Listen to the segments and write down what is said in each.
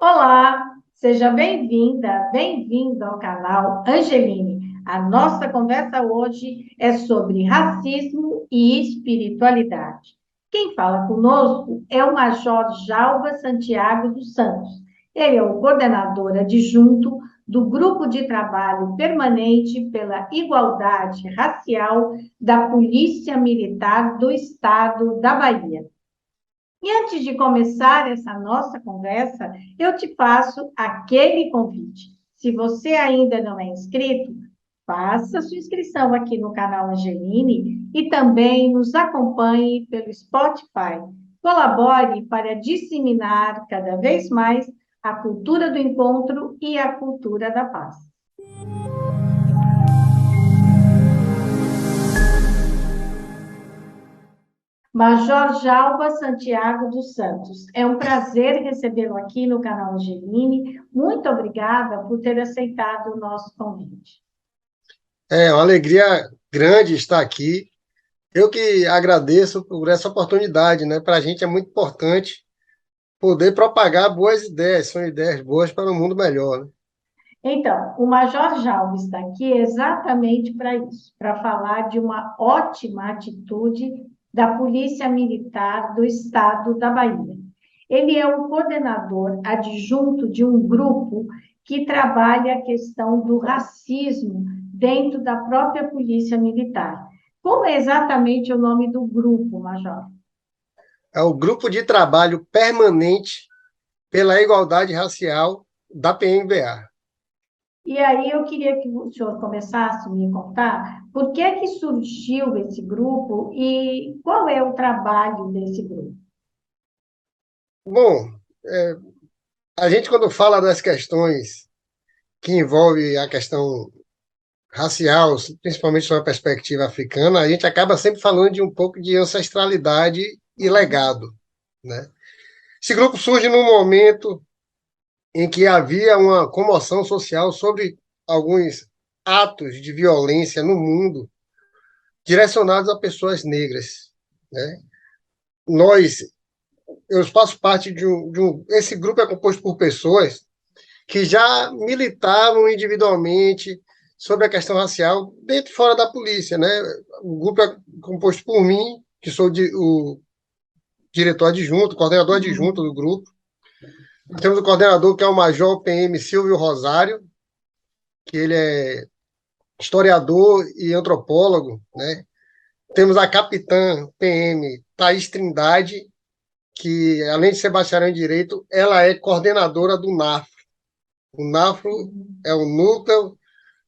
Olá, seja bem-vinda, bem-vindo ao canal Angeline. A nossa conversa hoje é sobre racismo e espiritualidade. Quem fala conosco é o Major Jalva Santiago dos Santos. Ele é o coordenador adjunto do Grupo de Trabalho Permanente pela Igualdade Racial da Polícia Militar do Estado da Bahia. E antes de começar essa nossa conversa, eu te faço aquele convite. Se você ainda não é inscrito, faça sua inscrição aqui no canal Angeline e também nos acompanhe pelo Spotify. Colabore para disseminar cada vez mais a cultura do encontro e a cultura da paz. Major Jalva Santiago dos Santos, é um prazer recebê-lo aqui no canal Angeline. Muito obrigada por ter aceitado o nosso convite. É uma alegria grande estar aqui. Eu que agradeço por essa oportunidade, né? Para a gente é muito importante poder propagar boas ideias, são ideias boas para um mundo melhor, né? Então, o Major Jalva está aqui exatamente para isso, para falar de uma ótima atitude da Polícia Militar do Estado da Bahia. Ele é o coordenador adjunto de um grupo que trabalha a questão do racismo dentro da própria Polícia Militar. Como é exatamente o nome do grupo, Major? É o Grupo de Trabalho Permanente pela Igualdade Racial da PMBA. E aí eu queria que o senhor começasse a me contar por que é que surgiu esse grupo e qual é o trabalho desse grupo. Bom, a gente quando fala das questões que envolvem a questão racial, principalmente sob a perspectiva africana, a gente acaba sempre falando de um pouco de ancestralidade e legado, né? Esse grupo surge num momento em que havia uma comoção social sobre alguns atos de violência no mundo direcionados a pessoas negras, né? Nós, eu faço parte esse grupo é composto por pessoas que já militavam individualmente sobre a questão racial dentro e fora da polícia, né? O grupo é composto por mim, que sou o diretor adjunto, coordenador adjunto do grupo. Temos o coordenador, que é o Major PM Silvio Rosário, que ele é historiador e antropólogo, né? Temos a capitã PM Thaís Trindade, que, além de ser bacharel em Direito, ela é coordenadora do NAFRO. O NAFRO é o Núcleo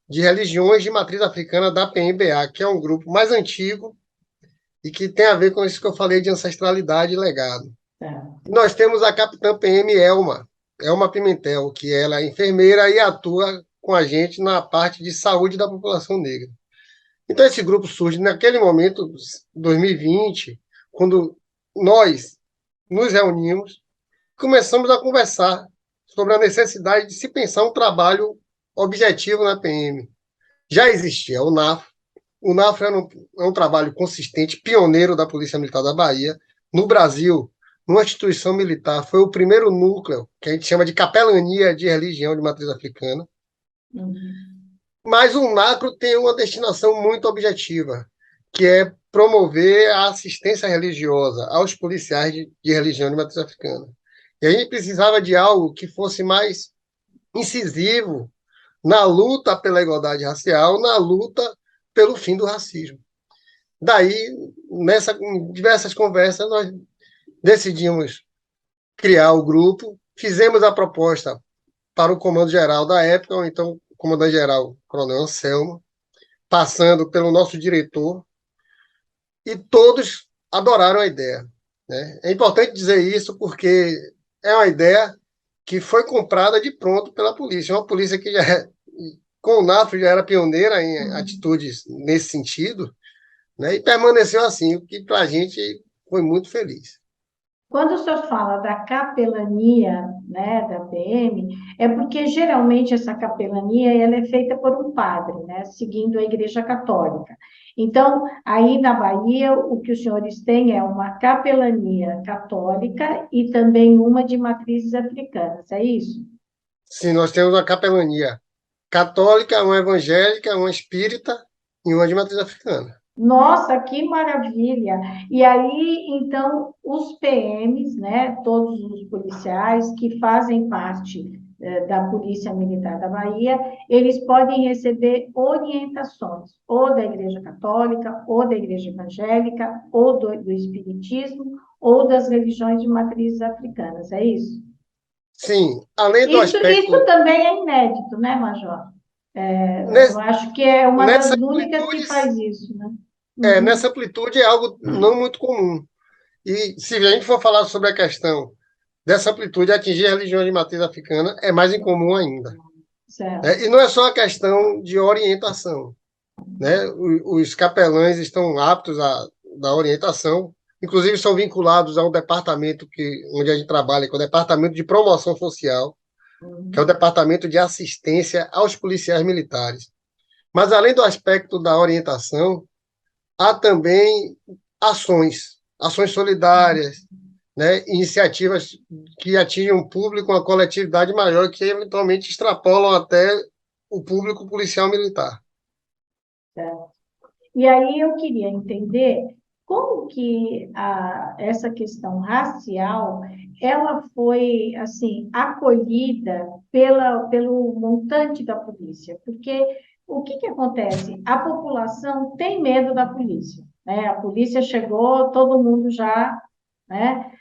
de Religiões de Matriz Africana da PMBA, que é um grupo mais antigo e que tem a ver com isso que eu falei de ancestralidade e legado. Tá. Nós temos a capitã PM Elma Pimentel, que ela é enfermeira e atua com a gente na parte de saúde da população negra. Então, esse grupo surge naquele momento, 2020, quando nós nos reunimos, começamos a conversar sobre a necessidade de se pensar um trabalho objetivo na PM. Já existia o NAFO. O NAFO é um trabalho consistente, pioneiro da Polícia Militar da Bahia. No Brasil, numa instituição militar, foi o primeiro núcleo, que a gente chama de capelania de religião de matriz africana. Uhum. Mas o NACRO tem uma destinação muito objetiva, que é promover a assistência religiosa aos policiais de religião de matriz africana. E a gente precisava de algo que fosse mais incisivo na luta pela igualdade racial, na luta pelo fim do racismo. Daí, em diversas conversas, nós decidimos criar o grupo, fizemos a proposta para o comando-geral da época, ou então o comandante-geral, Coronel Anselmo, passando pelo nosso diretor, e todos adoraram a ideia, né? É importante dizer isso porque é uma ideia que foi comprada de pronto pela polícia, uma polícia que com o NAFRO já era pioneira em atitudes nesse sentido, né? E permaneceu assim, o que para a gente foi muito feliz. Quando o senhor fala da capelania, né, da PM, é porque geralmente essa capelania ela é feita por um padre, né, seguindo a Igreja Católica. Então, aí na Bahia, o que os senhores têm é uma capelania católica e também uma de matrizes africanas, é isso? Sim, nós temos uma capelania católica, uma evangélica, uma espírita e uma de matriz africana. Nossa, que maravilha! E aí, então, os PMs, né, todos os policiais que fazem parte da Polícia Militar da Bahia, eles podem receber orientações, ou da Igreja Católica, ou da Igreja Evangélica, ou do Espiritismo, ou das religiões de matrizes africanas, é isso? Sim, além do Isso aspecto. também é inédito, né, Major? Eu acho que é uma Nessa das únicas que amplitude, faz isso, né? Uhum. nessa amplitude é algo não muito comum. E se a gente for falar sobre a questão dessa amplitude atingir a religião de matriz africana, é mais incomum ainda. Certo. Né? E não é só a questão de orientação. Né? Os capelães estão aptos a dar orientação, inclusive são vinculados a um departamento onde a gente trabalha, que é o Departamento de Promoção Social, que é o Departamento de Assistência aos Policiais Militares. Mas, além do aspecto da orientação, há também ações solidárias, né? Iniciativas que atingem um público, uma coletividade maior, que eventualmente extrapolam até o público policial militar. Certo. E aí eu queria entender como que essa questão racial ela foi assim acolhida pelo montante da polícia, porque o que acontece? A população tem medo da polícia, né? A polícia chegou, todo mundo já, né?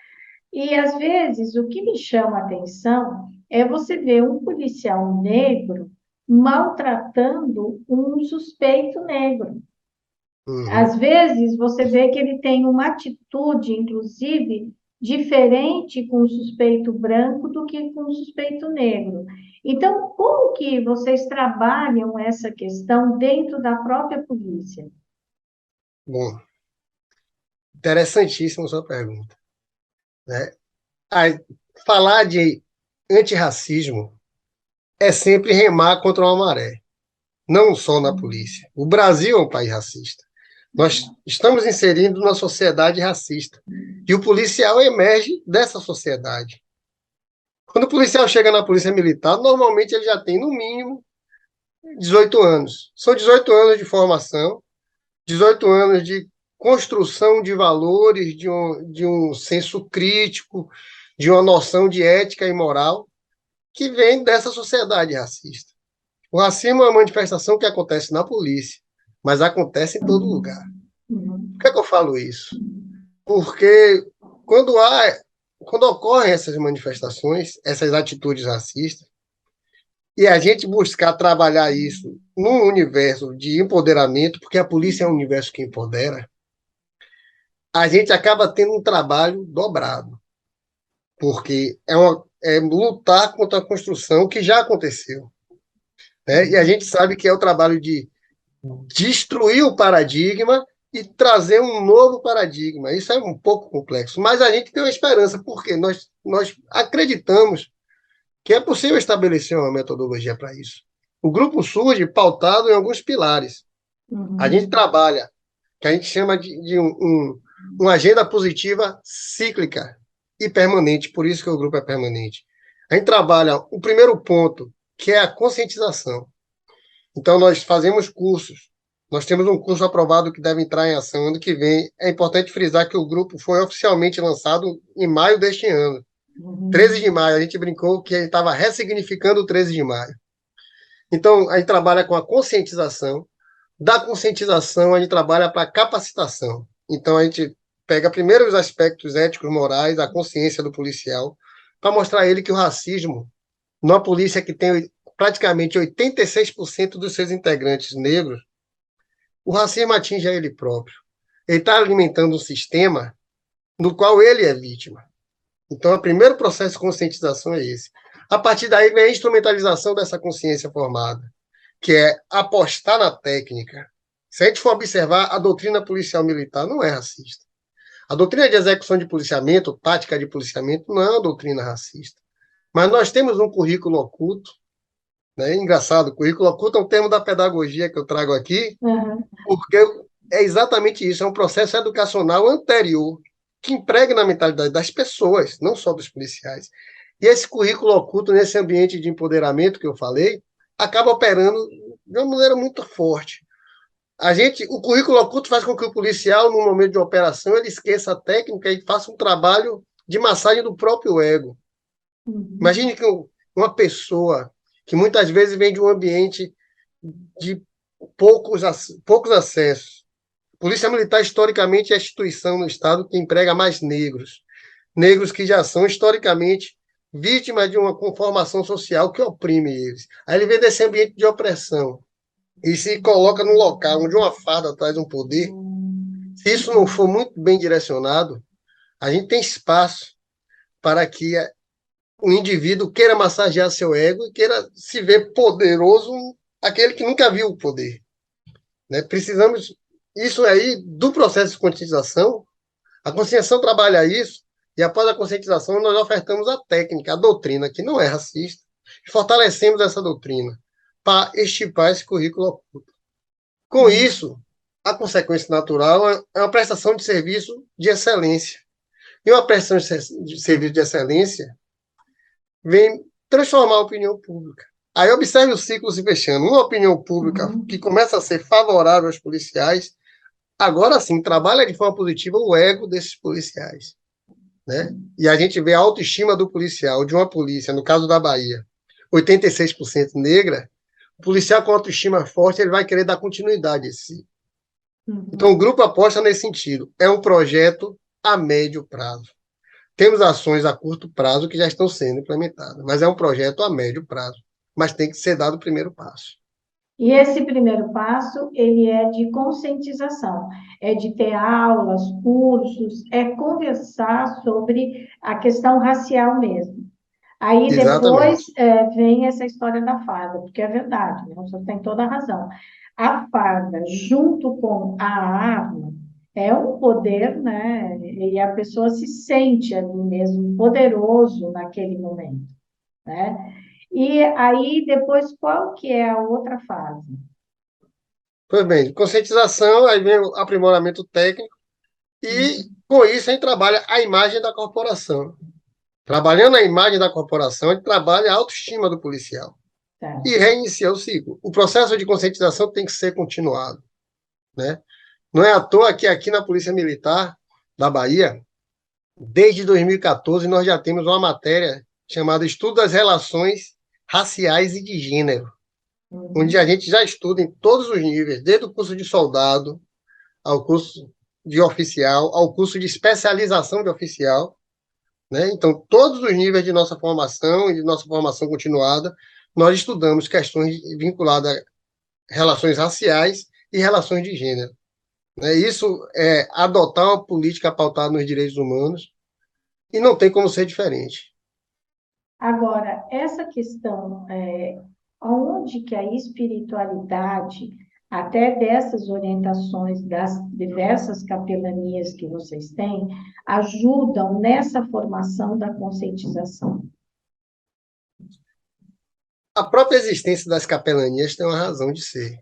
E às vezes o que me chama a atenção é você ver um policial negro maltratando um suspeito negro. Uhum. Às vezes, você vê que ele tem uma atitude, inclusive, diferente com o suspeito branco do que com o suspeito negro. Então, como que vocês trabalham essa questão dentro da própria polícia? Bom, interessantíssima a sua pergunta. Né? A, falar de antirracismo é sempre remar contra uma maré, não só na polícia. O Brasil é um país racista. Nós estamos inserindo uma sociedade racista. E o policial emerge dessa sociedade. Quando o policial chega na polícia militar, normalmente ele já tem, no mínimo, 18 anos. São 18 anos de formação, 18 anos de construção de valores, de um senso crítico, de uma noção de ética e moral que vem dessa sociedade racista. O racismo é uma manifestação que acontece na polícia, mas acontece em todo lugar. Por que, é que eu falo isso? Porque quando quando ocorrem essas manifestações, essas atitudes racistas, e a gente buscar trabalhar isso num universo de empoderamento, porque a polícia é um universo que empodera, a gente acaba tendo um trabalho dobrado, porque é lutar contra a construção que já aconteceu. Né? E a gente sabe que é o trabalho de destruir o paradigma e trazer um novo paradigma. Isso é um pouco complexo, mas a gente tem uma esperança, porque nós acreditamos que é possível estabelecer uma metodologia para isso. O grupo surge pautado em alguns pilares. A gente Uhum. trabalha, que a gente chama de uma agenda positiva cíclica e permanente, por isso que o grupo é permanente. A gente trabalha o primeiro ponto, que é a conscientização. Então, nós fazemos cursos. Nós temos um curso aprovado que deve entrar em ação ano que vem. É importante frisar que o grupo foi oficialmente lançado em maio deste ano. 13 de Uhum. maio, a gente brincou que a gente estava ressignificando o 13 de maio. Então, a gente trabalha com a conscientização. Da conscientização, a gente trabalha para a capacitação. Então, a gente pega primeiro os aspectos éticos, morais, a consciência do policial, para mostrar a ele que o racismo, numa polícia que tem praticamente 86% dos seus integrantes negros, o racismo atinge a ele próprio. Ele está alimentando um sistema no qual ele é vítima. Então, o primeiro processo de conscientização é esse. A partir daí vem a instrumentalização dessa consciência formada, que é apostar na técnica. Se a gente for observar, a doutrina policial militar não é racista. A doutrina de execução de policiamento, tática de policiamento, não é uma doutrina racista. Mas nós temos um currículo oculto, né? Engraçado, currículo oculto é um termo da pedagogia que eu trago aqui, Uhum. porque É exatamente isso, é um processo educacional anterior que emprega na mentalidade das pessoas, não só dos policiais. E esse currículo oculto, nesse ambiente de empoderamento que eu falei, acaba operando de uma maneira muito forte. O currículo oculto faz com que o policial, no momento de operação, ele esqueça a técnica e faça um trabalho de massagem do próprio ego. Uhum. Imagine que uma pessoa que muitas vezes vem de um ambiente de poucos acessos. Polícia Militar, historicamente, é a instituição no Estado que emprega mais negros. Negros que já são, historicamente, vítimas de uma conformação social que oprime eles. Aí ele vem desse ambiente de opressão e se coloca num local onde uma farda traz um poder. Se isso não for muito bem direcionado, a gente tem espaço para que o indivíduo queira massagear seu ego e queira se ver poderoso, aquele que nunca viu o poder. Né? Precisamos, isso aí, do processo de conscientização, a conscientização trabalha isso, e após a conscientização nós ofertamos a técnica, a doutrina, que não é racista, e fortalecemos essa doutrina para estipar esse currículo oculto. Com isso, a consequência natural é uma prestação de serviço de excelência. E uma prestação de serviço de excelência vem transformar a opinião pública. Aí observe o ciclo se fechando. Uma opinião pública que começa a ser favorável aos policiais, agora sim trabalha de forma positiva o ego desses policiais. Né? E a gente vê a autoestima do policial, de uma polícia, no caso da Bahia, 86% negra, o policial com autoestima forte, ele vai querer dar continuidade a esse. Então, o grupo aposta nesse sentido. É um projeto a médio prazo. Temos ações a curto prazo que já estão sendo implementadas, mas é um projeto a médio prazo. Mas tem que ser dado o primeiro passo. E esse primeiro passo, ele é de conscientização, é de ter aulas, cursos, é conversar sobre a questão racial mesmo. Aí depois Exatamente. vem essa história da farda, porque é verdade, né? Você tem toda a razão. A farda, junto com a arma, é um poder, né? E a pessoa se sente ali mesmo poderoso naquele momento, né? E aí, depois, qual que é a outra fase? Pois bem, conscientização, aí vem o aprimoramento técnico, e com isso a gente trabalha a imagem da corporação. Trabalhando a imagem da corporação, a gente trabalha a autoestima do policial. Tá. E reinicia o ciclo. O processo de conscientização tem que ser continuado. Né? Não é à toa que aqui na Polícia Militar da Bahia, desde 2014, nós já temos uma matéria chamada Estudo das Relações Raciais e de Gênero, onde a gente já estuda em todos os níveis, desde o curso de soldado ao curso de oficial, ao curso de especialização de oficial. Né? Então, todos os níveis de nossa formação e de nossa formação continuada, nós estudamos questões vinculadas a relações raciais e relações de gênero. Né? Isso é adotar uma política pautada nos direitos humanos e não tem como ser diferente. Agora, essa questão, onde que a espiritualidade, até dessas orientações das diversas capelanias que vocês têm, ajudam nessa formação da conscientização? A própria existência das capelanias tem uma razão de ser.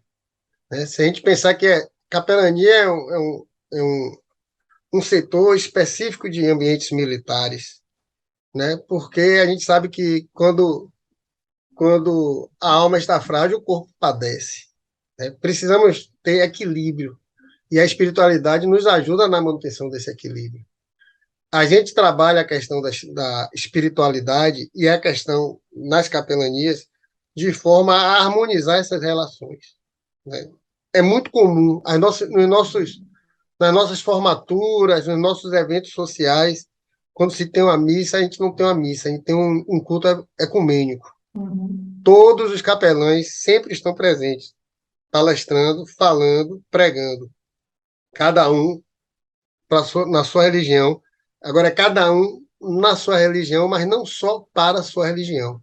Né? Se a gente pensar que capelania é um setor específico de ambientes militares, né? Porque a gente sabe que quando a alma está frágil, o corpo padece. Né? Precisamos ter equilíbrio, e a espiritualidade nos ajuda na manutenção desse equilíbrio. A gente trabalha a questão da espiritualidade e a questão nas capelanias de forma a harmonizar essas relações. Né? É muito comum nas nossas formaturas, nos nossos eventos sociais, quando se tem uma missa, a gente não tem uma missa, a gente tem um culto ecumênico. Uhum. Todos os capelães sempre estão presentes, palestrando, falando, pregando. Cada um na sua religião. Agora, é cada um na sua religião, mas não só para a sua religião.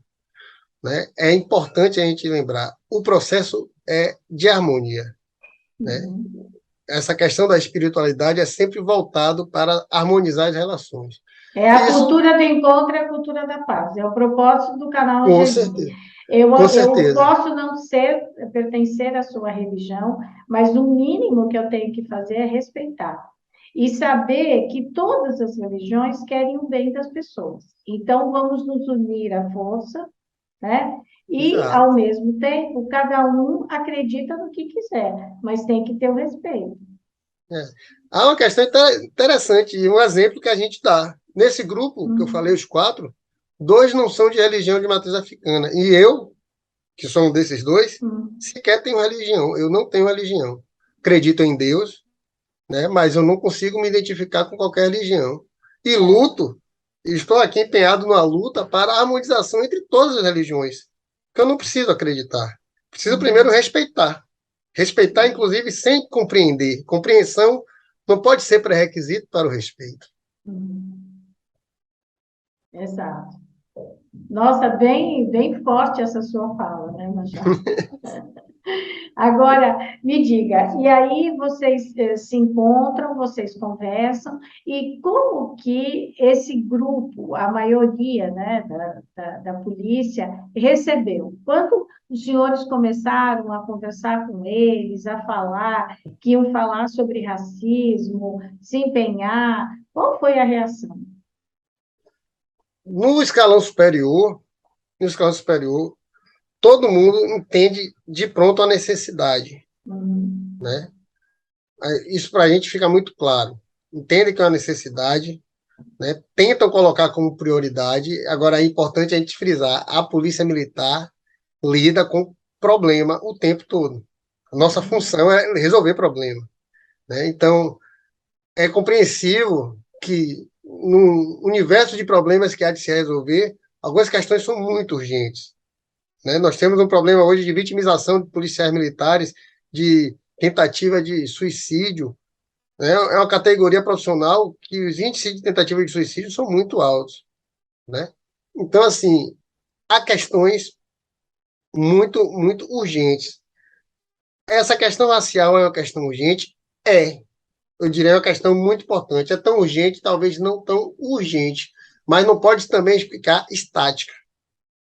Né? É importante a gente lembrar, o processo é de harmonia. Né? Uhum. Essa questão da espiritualidade é sempre voltado para harmonizar as relações. É a Isso, cultura do encontro e a cultura da paz. É o propósito do canal com Angelini. certeza. Com Eu certeza. posso não pertencer à sua religião, mas o mínimo que eu tenho que fazer é respeitar. E saber que todas as religiões querem o bem das pessoas. Então, vamos nos unir à força, né? E, ao Exato. mesmo tempo, cada um acredita no que quiser, mas tem que ter o respeito. É. Há uma questão interessante, e um exemplo que a gente dá. Nesse grupo que eu falei, os quatro, dois não são de religião de matriz africana. E eu, que sou um desses dois, Hum, sequer tenho religião. Eu não tenho religião. Acredito em Deus, né? Mas eu não consigo me identificar com qualquer religião. E luto, estou aqui empenhado numa luta para a harmonização entre todas as religiões, que eu não preciso acreditar. Preciso primeiro hum, respeitar. Respeitar, inclusive, sem compreender. Compreensão não pode ser pré-requisito para o respeito. hum. Exato. Nossa, bem forte essa sua fala, né, Machado? Agora, me diga, e aí vocês se encontram, vocês conversam, e como que esse grupo, a maioria, né, da polícia, recebeu? Quando os senhores começaram a conversar com eles, a falar, que iam falar sobre racismo, se empenhar, qual foi a reação? No escalão superior, no escalão superior, todo mundo entende de pronto a necessidade, Hum, né? Isso para a gente fica muito claro. Entende que é uma necessidade, né? Tentam colocar como prioridade. Agora é importante a gente frisar: a polícia militar lida com problema o tempo todo. A nossa função é resolver problema, né? Então é compreensível que no universo de problemas que há de se resolver, algumas questões são muito urgentes, né? Nós temos um problema hoje de vitimização de policiais militares, de tentativa de suicídio, né? É uma categoria profissional que os índices de tentativa de suicídio são muito altos, né? Então, assim, há questões muito urgentes. Essa questão racial é uma questão urgente? É. Eu diria é uma questão muito importante. É tão urgente, talvez não tão urgente, mas não pode também ficar estática.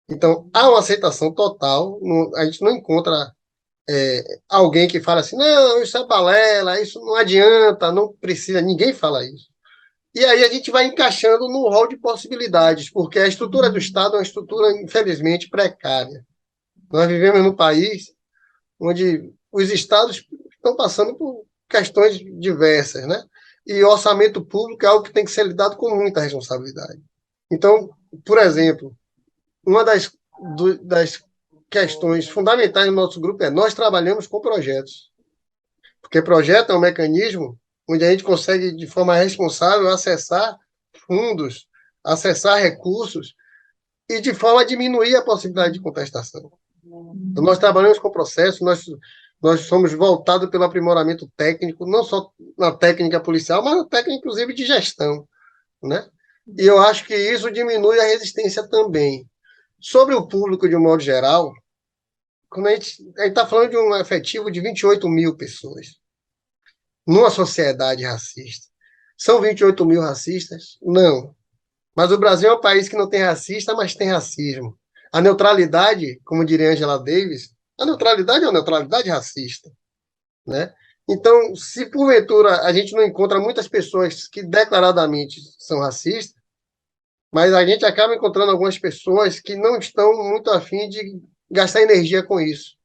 Então, há uma aceitação total, a gente não encontra alguém que fala assim, não, isso é balela, isso não adianta, não precisa, ninguém fala isso. E aí a gente vai encaixando no rol de possibilidades, porque a estrutura do hum, Estado é uma estrutura, infelizmente, precária. Nós vivemos num país onde os estados estão passando por questões diversas, né? E o orçamento público é algo que tem que ser lidado com muita responsabilidade. Então, por exemplo, uma das questões fundamentais do nosso grupo é nós trabalhamos com projetos, porque projeto é um mecanismo onde a gente consegue, de forma responsável, acessar fundos, acessar recursos e de forma a diminuir a possibilidade de contestação. Então, nós trabalhamos com processo, nós somos voltados pelo aprimoramento técnico, não só na técnica policial, mas na técnica, inclusive, de gestão, né? E eu acho que isso diminui a resistência também. Sobre o público, de um modo geral, quando a gente está falando de um efetivo de 28 mil pessoas, numa sociedade racista. São 28 mil racistas? Não. Mas o Brasil é um país que não tem racista, mas tem racismo. A neutralidade, como diria Angela Davis, a neutralidade é uma neutralidade racista, né? Então, se porventura a gente não encontra muitas pessoas que declaradamente são racistas, mas a gente acaba encontrando algumas pessoas que não estão muito afim de gastar energia com isso,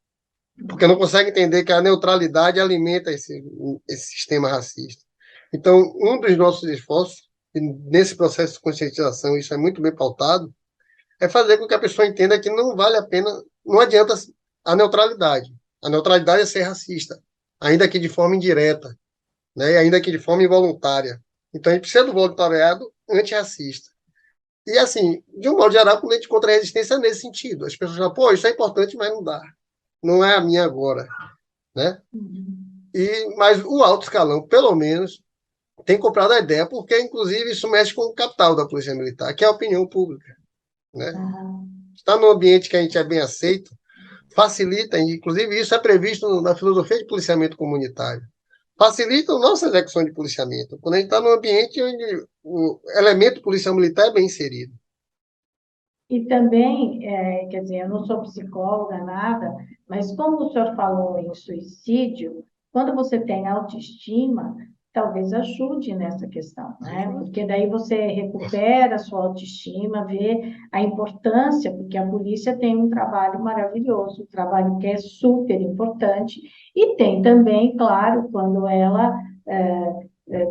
porque não conseguem entender que a neutralidade alimenta esse sistema racista. Então, um dos nossos esforços, nesse processo de conscientização, isso é muito bem pautado, é fazer com que a pessoa entenda que não vale a pena, não adianta a neutralidade. A neutralidade é ser racista, ainda que de forma indireta, né? E ainda que de forma involuntária. Então, a gente precisa do voluntariado antirracista. E, assim, de um modo geral, quando a gente encontra resistência nesse sentido. As pessoas falam, pô, isso é importante, mas não dá. Não é a minha agora, né? hum. Mas o alto escalão, pelo menos, tem comprado a ideia, porque, inclusive, isso mexe com o capital da Polícia Militar, que é a opinião pública, né? Ah, Estar num ambiente que a gente é bem aceito facilita, inclusive isso é previsto na filosofia de policiamento comunitário, facilita a nossa execução de policiamento, quando a gente está num ambiente onde o elemento policial militar é bem inserido. E também, quer dizer, eu não sou psicóloga, nada, mas como o senhor falou em suicídio, quando você tem autoestima, talvez ajude nessa questão, né? Porque daí você recupera a sua autoestima, vê a importância, porque a polícia tem um trabalho maravilhoso, um trabalho que é super importante, e tem também, claro, quando ela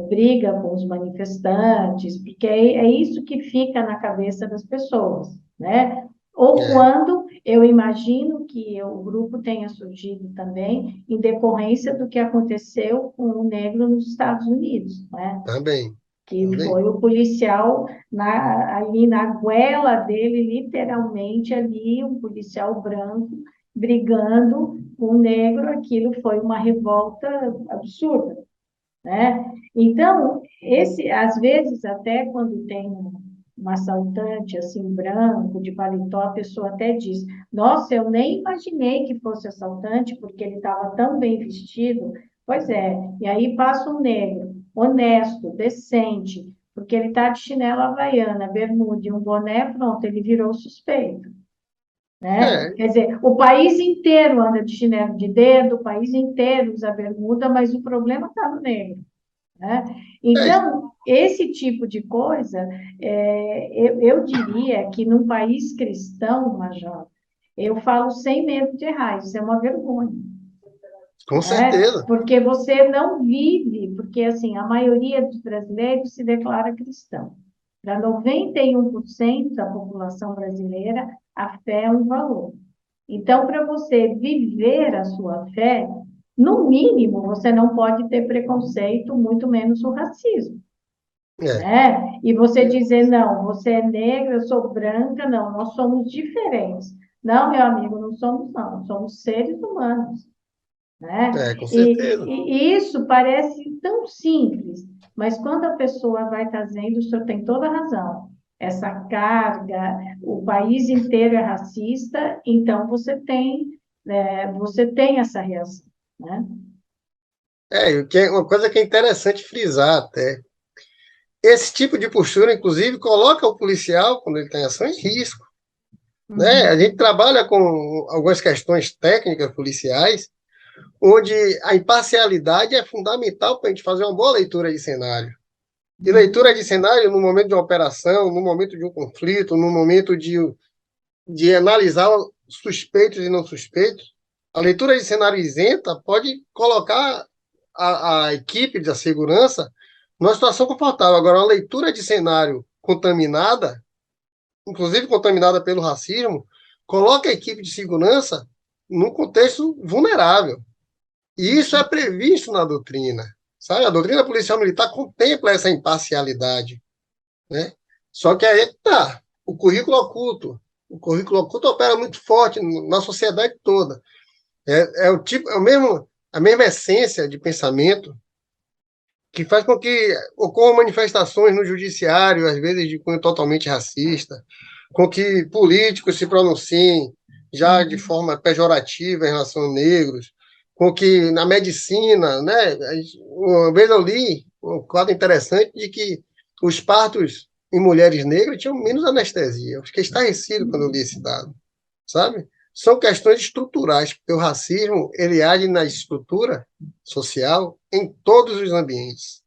briga com os manifestantes, porque é isso que fica na cabeça das pessoas, né? Ou É, quando eu imagino que o grupo tenha surgido também em decorrência do que aconteceu com o negro nos Estados Unidos, né? também, Que também. foi o policial ali na goela dele, literalmente ali, um policial branco brigando com o negro, aquilo foi uma revolta absurda, né? Então, às vezes, até quando tem um assaltante assim branco, de paletó, a pessoa até diz: Nossa, eu nem imaginei que fosse assaltante, porque ele estava tão bem vestido. Pois é, e aí passa um negro, honesto, decente, porque ele está de chinela havaiana, bermuda e um boné, pronto, ele virou suspeito. Né? É, Quer dizer, o país inteiro anda de chinelo de dedo, o país inteiro usa bermuda, mas o problema está no negro. Né? é, Então, esse tipo de coisa, eu diria que num país cristão, Major, eu falo sem medo de errar, isso é uma vergonha, com né? certeza. Porque você não vive, porque assim, a maioria dos brasileiros se declara cristão. Para 91% da população brasileira, a fé é um valor. Então, para você viver a sua fé, no mínimo, você não pode ter preconceito, muito menos o racismo, É, né? E você dizer, não, você é negra, eu sou branca, não, nós somos diferentes. Não, meu amigo, não somos, não, somos seres humanos, né? com certeza. E isso parece tão simples, mas quando a pessoa vai trazendo, o senhor tem toda a razão. Essa carga, o país inteiro é racista, então você tem essa reação, né? Uma coisa que é interessante frisar até. Esse tipo de postura, inclusive, coloca o policial, quando ele está em ação, em risco. Né? A Uhum. gente trabalha com algumas questões técnicas policiais, onde a imparcialidade é fundamental para a gente fazer uma boa leitura de cenário. E leitura de cenário no momento de uma operação, no momento de um conflito, no momento de analisar suspeitos e não suspeitos, a leitura de cenário isenta pode colocar a equipe da segurança numa situação confortável. Agora, uma leitura de cenário contaminada, inclusive contaminada pelo racismo, coloca a equipe de segurança num contexto vulnerável. E isso é previsto na doutrina. Sabe? A doutrina policial militar contempla essa imparcialidade. Né? Só que aí tá, o currículo oculto. O currículo oculto opera muito forte na sociedade toda. É o mesmo, a mesma essência de pensamento que faz com que ocorram manifestações no judiciário, às vezes de cunho totalmente racista, com que políticos se pronunciem já de Uhum. forma pejorativa em relação a negros, com que na medicina, né, uma vez eu li um quadro interessante de que os partos em mulheres negras tinham menos anestesia. Eu fiquei estarrecido quando eu li esse dado, sabe? São questões estruturais, porque o racismo ele age na estrutura social em todos os ambientes.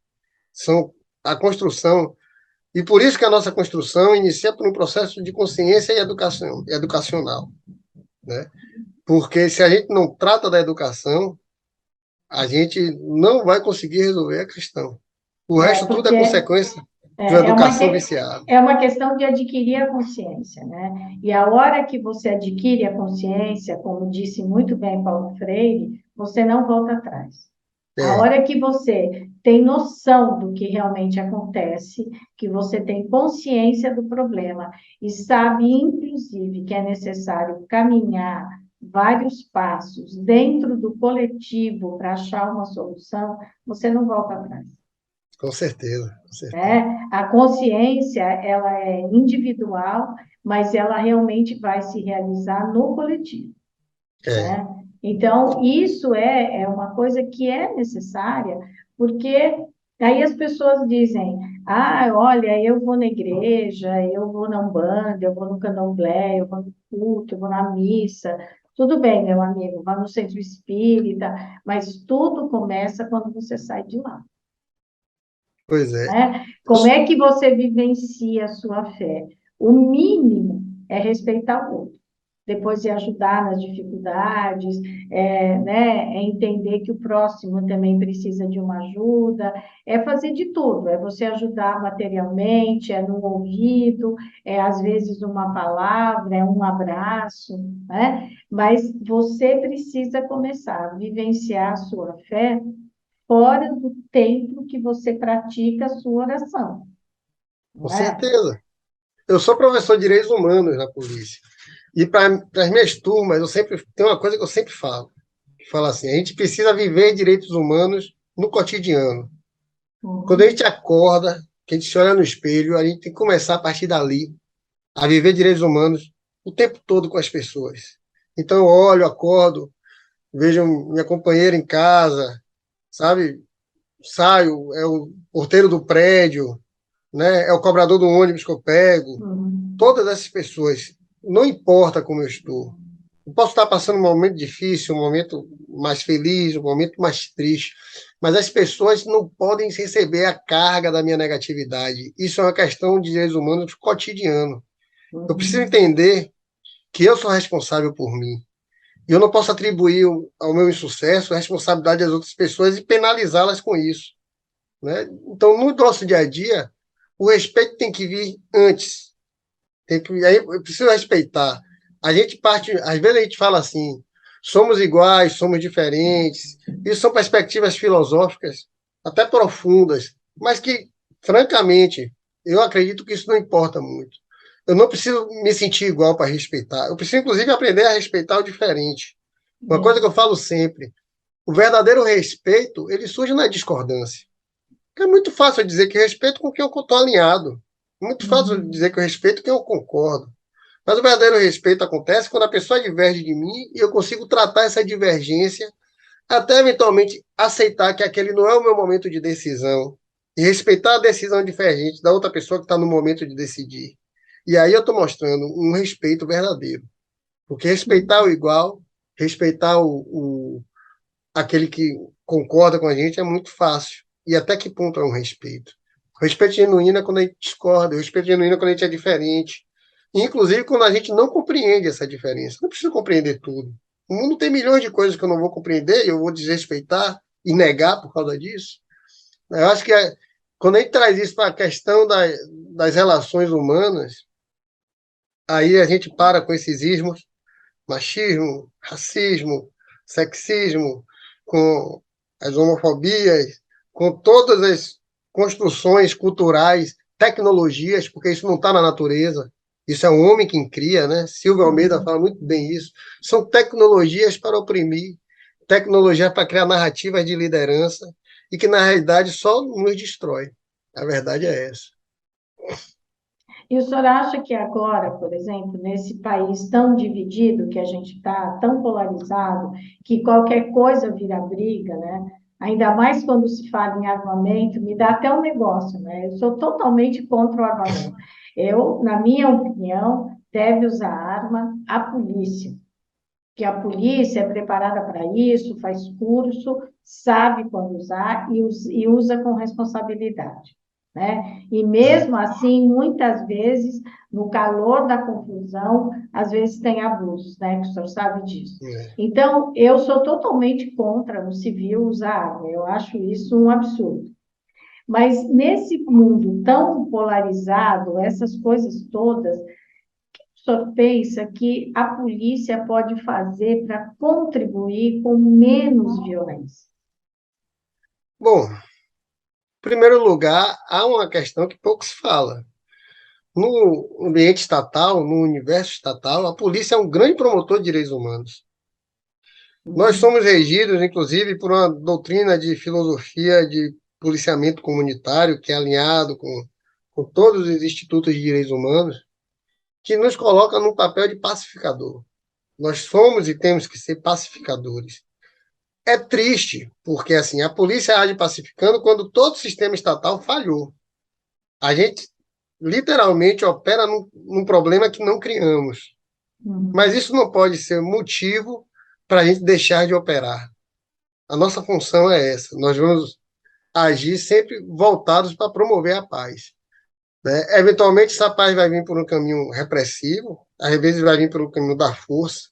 São a construção e por isso que a nossa construção inicia por um processo de consciência e educação, educacional, né? Porque se a gente não trata da educação, a gente não vai conseguir resolver a questão. O resto tudo é Porque consequência de uma é, é uma, educação que- viciada. é uma questão de adquirir a consciência, né? E a hora que você adquire a consciência, como disse muito bem Paulo Freire, você não volta atrás. A É, hora que você tem noção do que realmente acontece, que você tem consciência do problema e sabe, inclusive, que é necessário caminhar vários passos dentro do coletivo para achar uma solução, você não volta atrás. com certeza, com certeza. Né? A consciência, ela é individual, mas ela realmente vai se realizar no coletivo, É, né? Então, isso é uma coisa que é necessária, porque Aí as pessoas dizem, ah, olha, eu vou na igreja, eu vou na Umbanda, eu vou no Candomblé, eu vou no culto, eu vou na missa. Tudo bem, meu amigo, vá no centro espírita, mas tudo começa quando você sai de lá, Pois é. né? Como é que você vivencia a sua fé? O mínimo é respeitar o outro. Depois de ajudar nas dificuldades, né, é entender que o próximo também precisa de uma ajuda, é fazer de tudo, é você ajudar materialmente, é no ouvido, é às vezes uma palavra, é um abraço, né? Mas você precisa começar a vivenciar a sua fé fora do tempo que você pratica a sua oração, Com não é? certeza. Eu sou professor de direitos humanos na polícia. E para as minhas turmas, eu sempre tem uma coisa que eu sempre falo. Que fala assim, a gente precisa viver direitos humanos no cotidiano. Quando a Uhum, gente acorda, que a gente se olha no espelho, a gente tem que começar a partir dali a viver direitos humanos o tempo todo com as pessoas. Então eu olho, acordo, vejo minha companheira em casa, sabe? Saio, é o porteiro do prédio, né? É o cobrador do ônibus que eu pego. uhum, Todas essas pessoas, não importa como eu estou. Eu posso estar passando um momento difícil, um momento mais feliz, um momento mais triste, mas as pessoas não podem receber a carga da minha negatividade. Isso é uma questão de direitos humanos cotidiano. Eu preciso uhum, entender que eu sou responsável por mim. E eu não posso atribuir ao meu insucesso a responsabilidade das outras pessoas e penalizá-las com isso. Né? Então, no nosso dia a dia, o respeito tem que vir antes. Aí eu preciso respeitar. A gente parte, às vezes a gente fala assim, somos iguais, somos diferentes. Isso são perspectivas filosóficas até profundas, mas que, francamente, eu acredito que isso não importa muito. Eu não preciso me sentir igual para respeitar. Eu preciso, inclusive, aprender a respeitar o diferente. Uma coisa que eu falo sempre, o verdadeiro respeito, ele surge na discordância. É muito fácil dizer que eu respeito com quem eu estou alinhado. Muito fácil uhum. dizer que eu respeito quem eu concordo. Mas o verdadeiro respeito acontece quando a pessoa diverge de mim e eu consigo tratar essa divergência até eventualmente aceitar que aquele não é o meu momento de decisão e respeitar a decisão diferente da outra pessoa que está no momento de decidir. E aí eu estou mostrando um respeito verdadeiro. Porque respeitar o igual, respeitar aquele que concorda com a gente é muito fácil. E até que ponto é um respeito? O respeito genuíno é quando a gente discorda, o respeito genuíno é quando a gente é diferente. Inclusive quando a gente não compreende essa diferença. Não preciso compreender tudo. O mundo tem milhões de coisas que eu não vou compreender e eu vou desrespeitar e negar por causa disso. Eu acho que quando a gente traz isso para a questão das relações humanas, aí a gente para com esses ismos, machismo, racismo, sexismo, com as homofobias, com todas as construções culturais, tecnologias, porque isso não está na natureza. Isso é o homem quem cria, né? Silvio Almeida Uhum. fala muito bem isso. São tecnologias para oprimir, tecnologias para criar narrativas de liderança e que, na realidade, só nos destrói. A verdade é essa. E o senhor acha que agora, por exemplo, nesse país tão dividido, que a gente está tão polarizado, que qualquer coisa vira briga, né? Ainda mais quando se fala em armamento, me dá até um negócio, né? Eu sou totalmente contra o armamento. Eu, na minha opinião, deve usar arma a polícia, que a polícia é preparada para isso, faz curso, sabe quando usar e usa com responsabilidade, né? E mesmo assim, muitas vezes, no calor da confusão, às vezes tem abusos, né? Que o senhor sabe disso. É. Então, eu sou totalmente contra o civil usar arma, eu acho isso um absurdo. Mas nesse mundo tão polarizado, essas coisas todas, o senhor pensa que a polícia pode fazer para contribuir com menos violência? Bom, em primeiro lugar, há uma questão que pouco se fala. No ambiente estatal, no universo estatal, a polícia é um grande promotor de direitos humanos. Nós Uhum, somos regidos, inclusive, por uma doutrina de filosofia de policiamento comunitário, que é alinhado com todos os institutos de direitos humanos, que nos coloca num papel de pacificador. Nós somos e temos que ser pacificadores. é triste, porque assim, a polícia age pacificando quando todo o sistema estatal falhou. A gente literalmente opera num problema que não criamos. Mas isso não pode ser motivo para a gente deixar de operar. A nossa função é essa. Nós vamos agir sempre voltados para promover a paz. Né? Eventualmente, essa paz vai vir por um caminho repressivo, às vezes vai vir pelo caminho da força,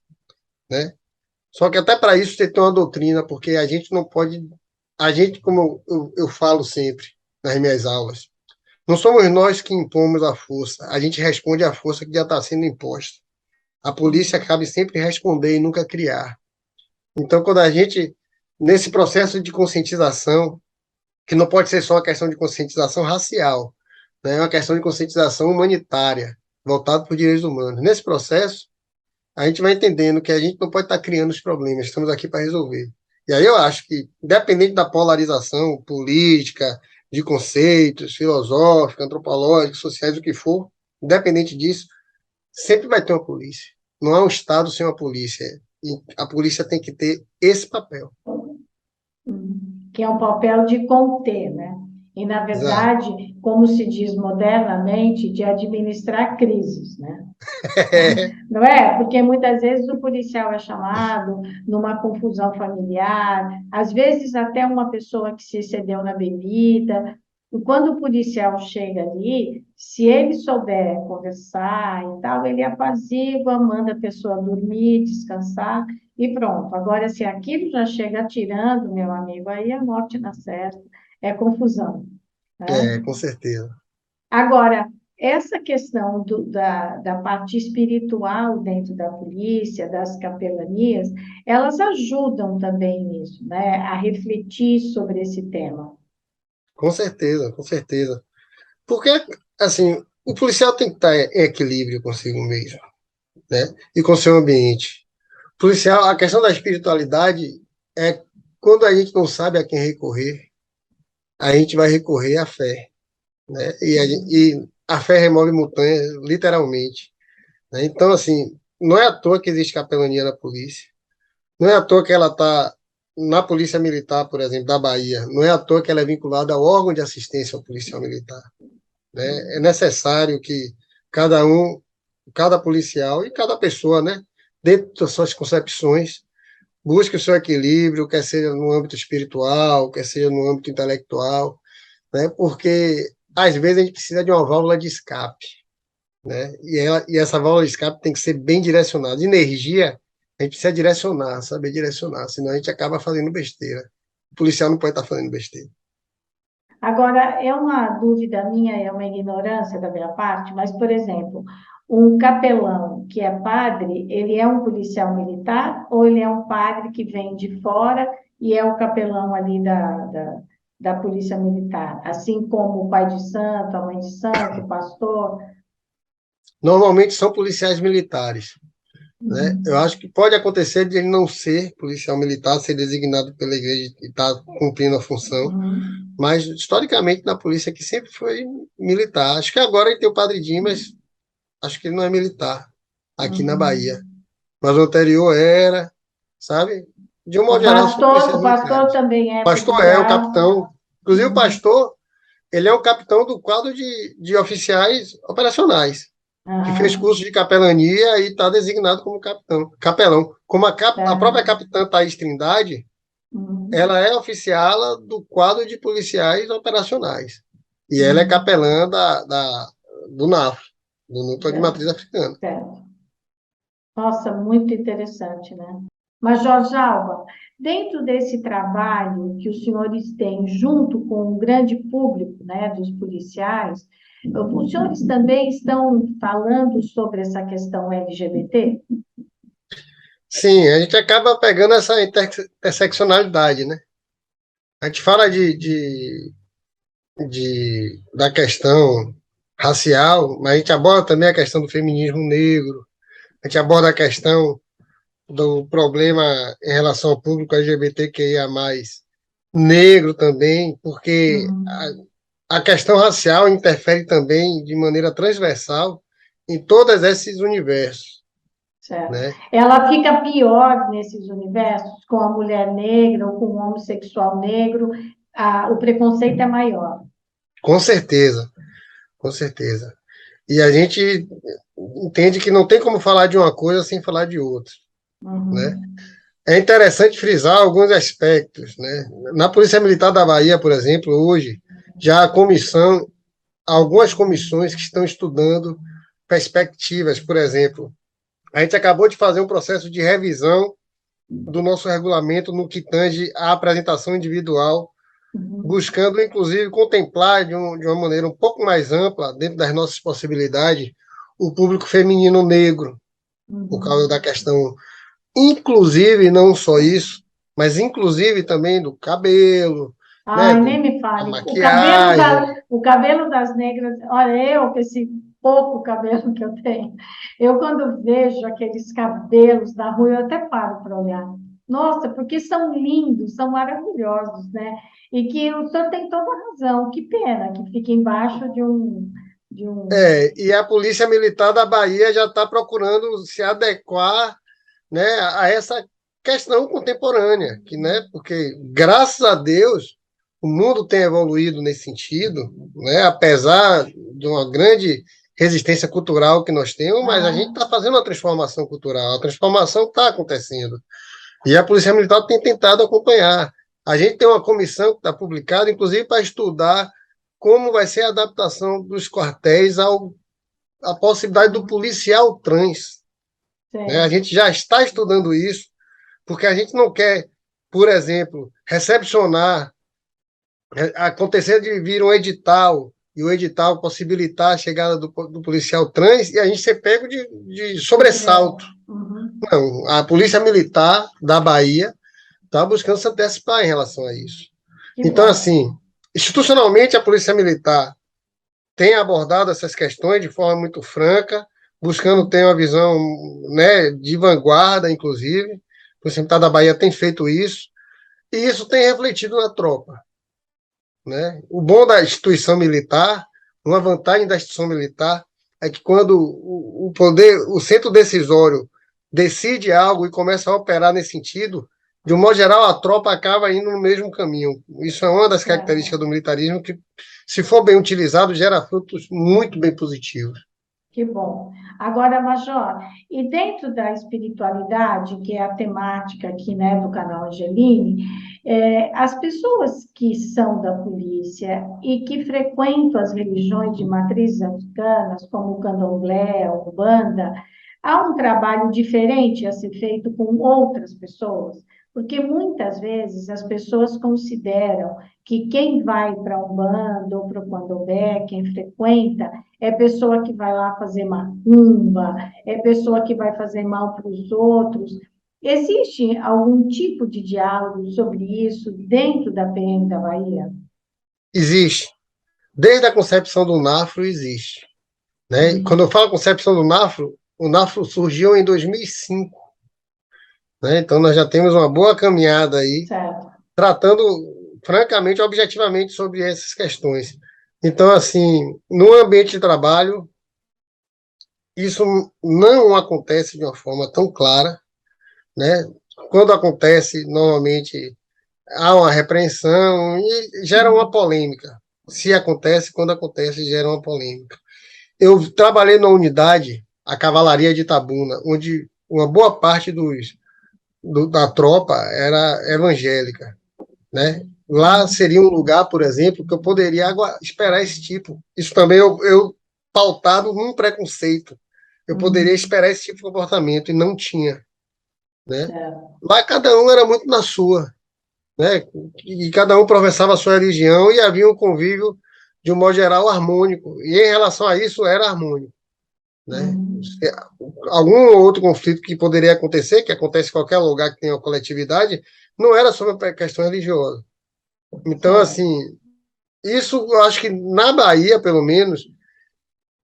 né? Só que até para isso tem que ter uma doutrina, porque a gente não pode. A gente, como eu falo sempre nas minhas aulas, não somos nós que impomos a força, a gente responde à força que já está sendo imposta. A polícia cabe sempre responder e nunca criar. Então, quando a gente, nesse processo de conscientização, que não pode ser só uma questão de conscientização racial, né? É uma questão de conscientização humanitária, voltada para os direitos humanos. Nesse processo, a gente vai entendendo que a gente não pode estar criando os problemas, estamos aqui para resolver. E aí eu acho que, independente da polarização política, de conceitos, filosófica, antropológica, sociais, o que for, independente disso, sempre vai ter uma polícia. Não há um Estado sem uma polícia. E a polícia tem que ter esse papel. Que é um papel de conter, né? E, na Exato. verdade, como se diz modernamente, de administrar crises, né? Não é? Porque muitas vezes o policial é chamado numa confusão familiar, às vezes até uma pessoa que se excedeu na bebida. E quando o policial chega ali, se ele souber conversar e tal, ele apazigua, manda a pessoa dormir, descansar e pronto. Agora, se aquilo já chega atirando, meu amigo, aí a morte na certa, é confusão, né? Com certeza. Agora, essa questão da parte espiritual dentro da polícia, das capelanias, elas ajudam também nisso, né? A refletir sobre esse tema. Com certeza, com certeza. Porque, assim, o policial tem que estar em equilíbrio consigo mesmo, né? E com o seu ambiente. Policial, a questão da espiritualidade é quando a gente não sabe a quem recorrer, a gente vai recorrer à fé, né? E a fé remove montanhas, literalmente. Né? Então, assim, não é à toa que existe capelania na polícia. Não é à toa que ela está na Polícia Militar, por exemplo, da Bahia. Não é à toa que ela é vinculada ao órgão de assistência ao policial militar. Né? É necessário que cada um, cada policial e cada pessoa, né, dentro das suas concepções, busque o seu equilíbrio, quer seja no âmbito espiritual, quer seja no âmbito intelectual, né? Porque às vezes a gente precisa de uma válvula de escape, né? E essa válvula de escape tem que ser bem direcionada. Energia, a gente precisa direcionar, saber direcionar, senão a gente acaba fazendo besteira. O policial não pode estar fazendo besteira. Agora, é uma dúvida minha, é uma ignorância da minha parte, mas, por exemplo, um capelão que é padre, ele é um policial militar ou ele é um padre que vem de fora e é o capelão ali da polícia militar? Assim como o pai de santo, a mãe de santo, o pastor? Normalmente são policiais militares. Né? Eu Uhum. acho que pode acontecer de ele não ser policial militar, ser designado pela igreja e estar cumprindo a função, Uhum. mas historicamente na polícia que sempre foi militar. Acho que agora ele tem o Padre Dimas, acho que ele não é militar aqui na Bahia, Uhum. mas o anterior era, sabe? De um modo geral, são policiais O pastor militares. também O é pastor é o policial. capitão, inclusive o Uhum. pastor, ele é o capitão do quadro de oficiais operacionais que fez Aham. curso de capelania e está designado como capelão. Como a própria Certo. capitã Thaís Trindade, Uhum. ela é oficiala do quadro de policiais operacionais. E ela é Uhum. capelã do NAF, do Núcleo de Matriz Certo. Africana. Certo. Nossa, muito interessante, né? Mas, Jorge Alba, dentro desse trabalho que os senhores têm junto com o grande público, né, dos policiais, os senhores também estão falando sobre essa questão LGBT? Sim, a gente acaba pegando essa interseccionalidade, né? A gente fala da questão racial, mas a gente aborda também a questão do feminismo negro, a gente aborda a questão do problema em relação ao público LGBTQIA+, negro também, porque Uhum. a questão racial interfere também de maneira transversal em todos esses universos. Certo. né? Ela fica pior nesses universos, com a mulher negra ou com o homossexual negro, o preconceito é maior. Com certeza, com certeza. E a gente entende que não tem como falar de uma coisa sem falar de outra, né? Uhum, É interessante frisar alguns aspectos, né? Na Polícia Militar da Bahia, por exemplo, hoje, já há algumas comissões que estão estudando perspectivas, por exemplo. A gente acabou de fazer um processo de revisão do nosso regulamento no que tange à apresentação individual, uhum, buscando, inclusive, contemplar de uma maneira um pouco mais ampla, dentro das nossas possibilidades, o público feminino negro, por causa da uhum. questão, inclusive, não só isso, mas inclusive também do cabelo, né, Ai, nem me da fale. maquiagem. O cabelo das negras, olha, eu com esse pouco cabelo que eu tenho, eu quando vejo aqueles cabelos da rua, eu até paro para olhar. Nossa, porque são lindos, são maravilhosos, né? E que o senhor tem toda a razão. Que pena que fica embaixo de um... E a Polícia Militar da Bahia já está procurando se adequar, né, a essa questão contemporânea, que, né, porque, graças a Deus, o mundo tem evoluído nesse sentido, né, apesar de uma grande resistência cultural que nós temos, mas a gente Ah, está fazendo uma transformação cultural, a transformação está acontecendo. E a Polícia Militar tem tentado acompanhar. A gente tem uma comissão que está publicada, inclusive, para estudar como vai ser a adaptação dos quartéis à possibilidade do policial trans. Né? A sei. gente já está estudando isso, porque a gente não quer, por exemplo, recepcionar, acontecer de vir um edital e o edital possibilitar a chegada do policial trans e a gente ser pego de Surpresa. sobressalto. Uhum. Não, a Polícia Militar da Bahia está buscando se antecipar em relação a isso. Que Então, bom. assim, institucionalmente, a Polícia Militar tem abordado essas questões de forma muito franca, buscando ter uma visão, né, de vanguarda, inclusive. A Polícia Militar da Bahia tem feito isso, e isso tem refletido na tropa. Né? O bom da instituição militar, uma vantagem da instituição militar, é que quando o poder, o centro decisório decide algo e começa a operar nesse sentido, de um modo geral, a tropa acaba indo no mesmo caminho. Isso é uma das características Certo. do militarismo que, se for bem utilizado, gera frutos muito bem positivos. Que bom. Agora, Major, e dentro da espiritualidade, que é a temática aqui, né, do canal Angeline, as pessoas que são da polícia e que frequentam as religiões de matrizes africanas, como o candomblé, a umbanda, há um trabalho diferente a ser feito com outras pessoas, porque muitas vezes as pessoas consideram que quem vai para a umbanda ou para o candomblé, quem frequenta, é pessoa que vai lá fazer macumba, é pessoa que vai fazer mal para os outros. Existe algum tipo de diálogo sobre isso dentro da PM da Bahia? Existe. Desde a concepção do NAFRO, existe. Né? Quando eu falo concepção do NAFRO, o NAFRO surgiu em 2005. Né? Então, nós já temos uma boa caminhada aí, Certo. tratando francamente, objetivamente sobre essas questões. Então, assim, no ambiente de trabalho, isso não acontece de uma forma tão clara, né? Quando acontece, normalmente há uma repreensão e gera uma polêmica. Se acontece, quando acontece, gera uma polêmica. Eu trabalhei na unidade, a Cavalaria de Itabuna, onde uma boa parte da tropa era evangélica, né? Lá seria um lugar, por exemplo, que eu poderia esperar esse tipo. Isso também eu pautado num preconceito. Eu poderia Uhum. esperar esse tipo de comportamento e não tinha, né? Certo. Lá cada um era muito na sua, né? E cada um professava a sua religião e havia um convívio de um modo geral harmônico. E em relação a isso era harmônico, né? Uhum. Algum outro conflito que poderia acontecer, que acontece em qualquer lugar que tenha uma coletividade, não era sobre a questão religiosa. Então, Certo. assim, isso eu acho que na Bahia, pelo menos,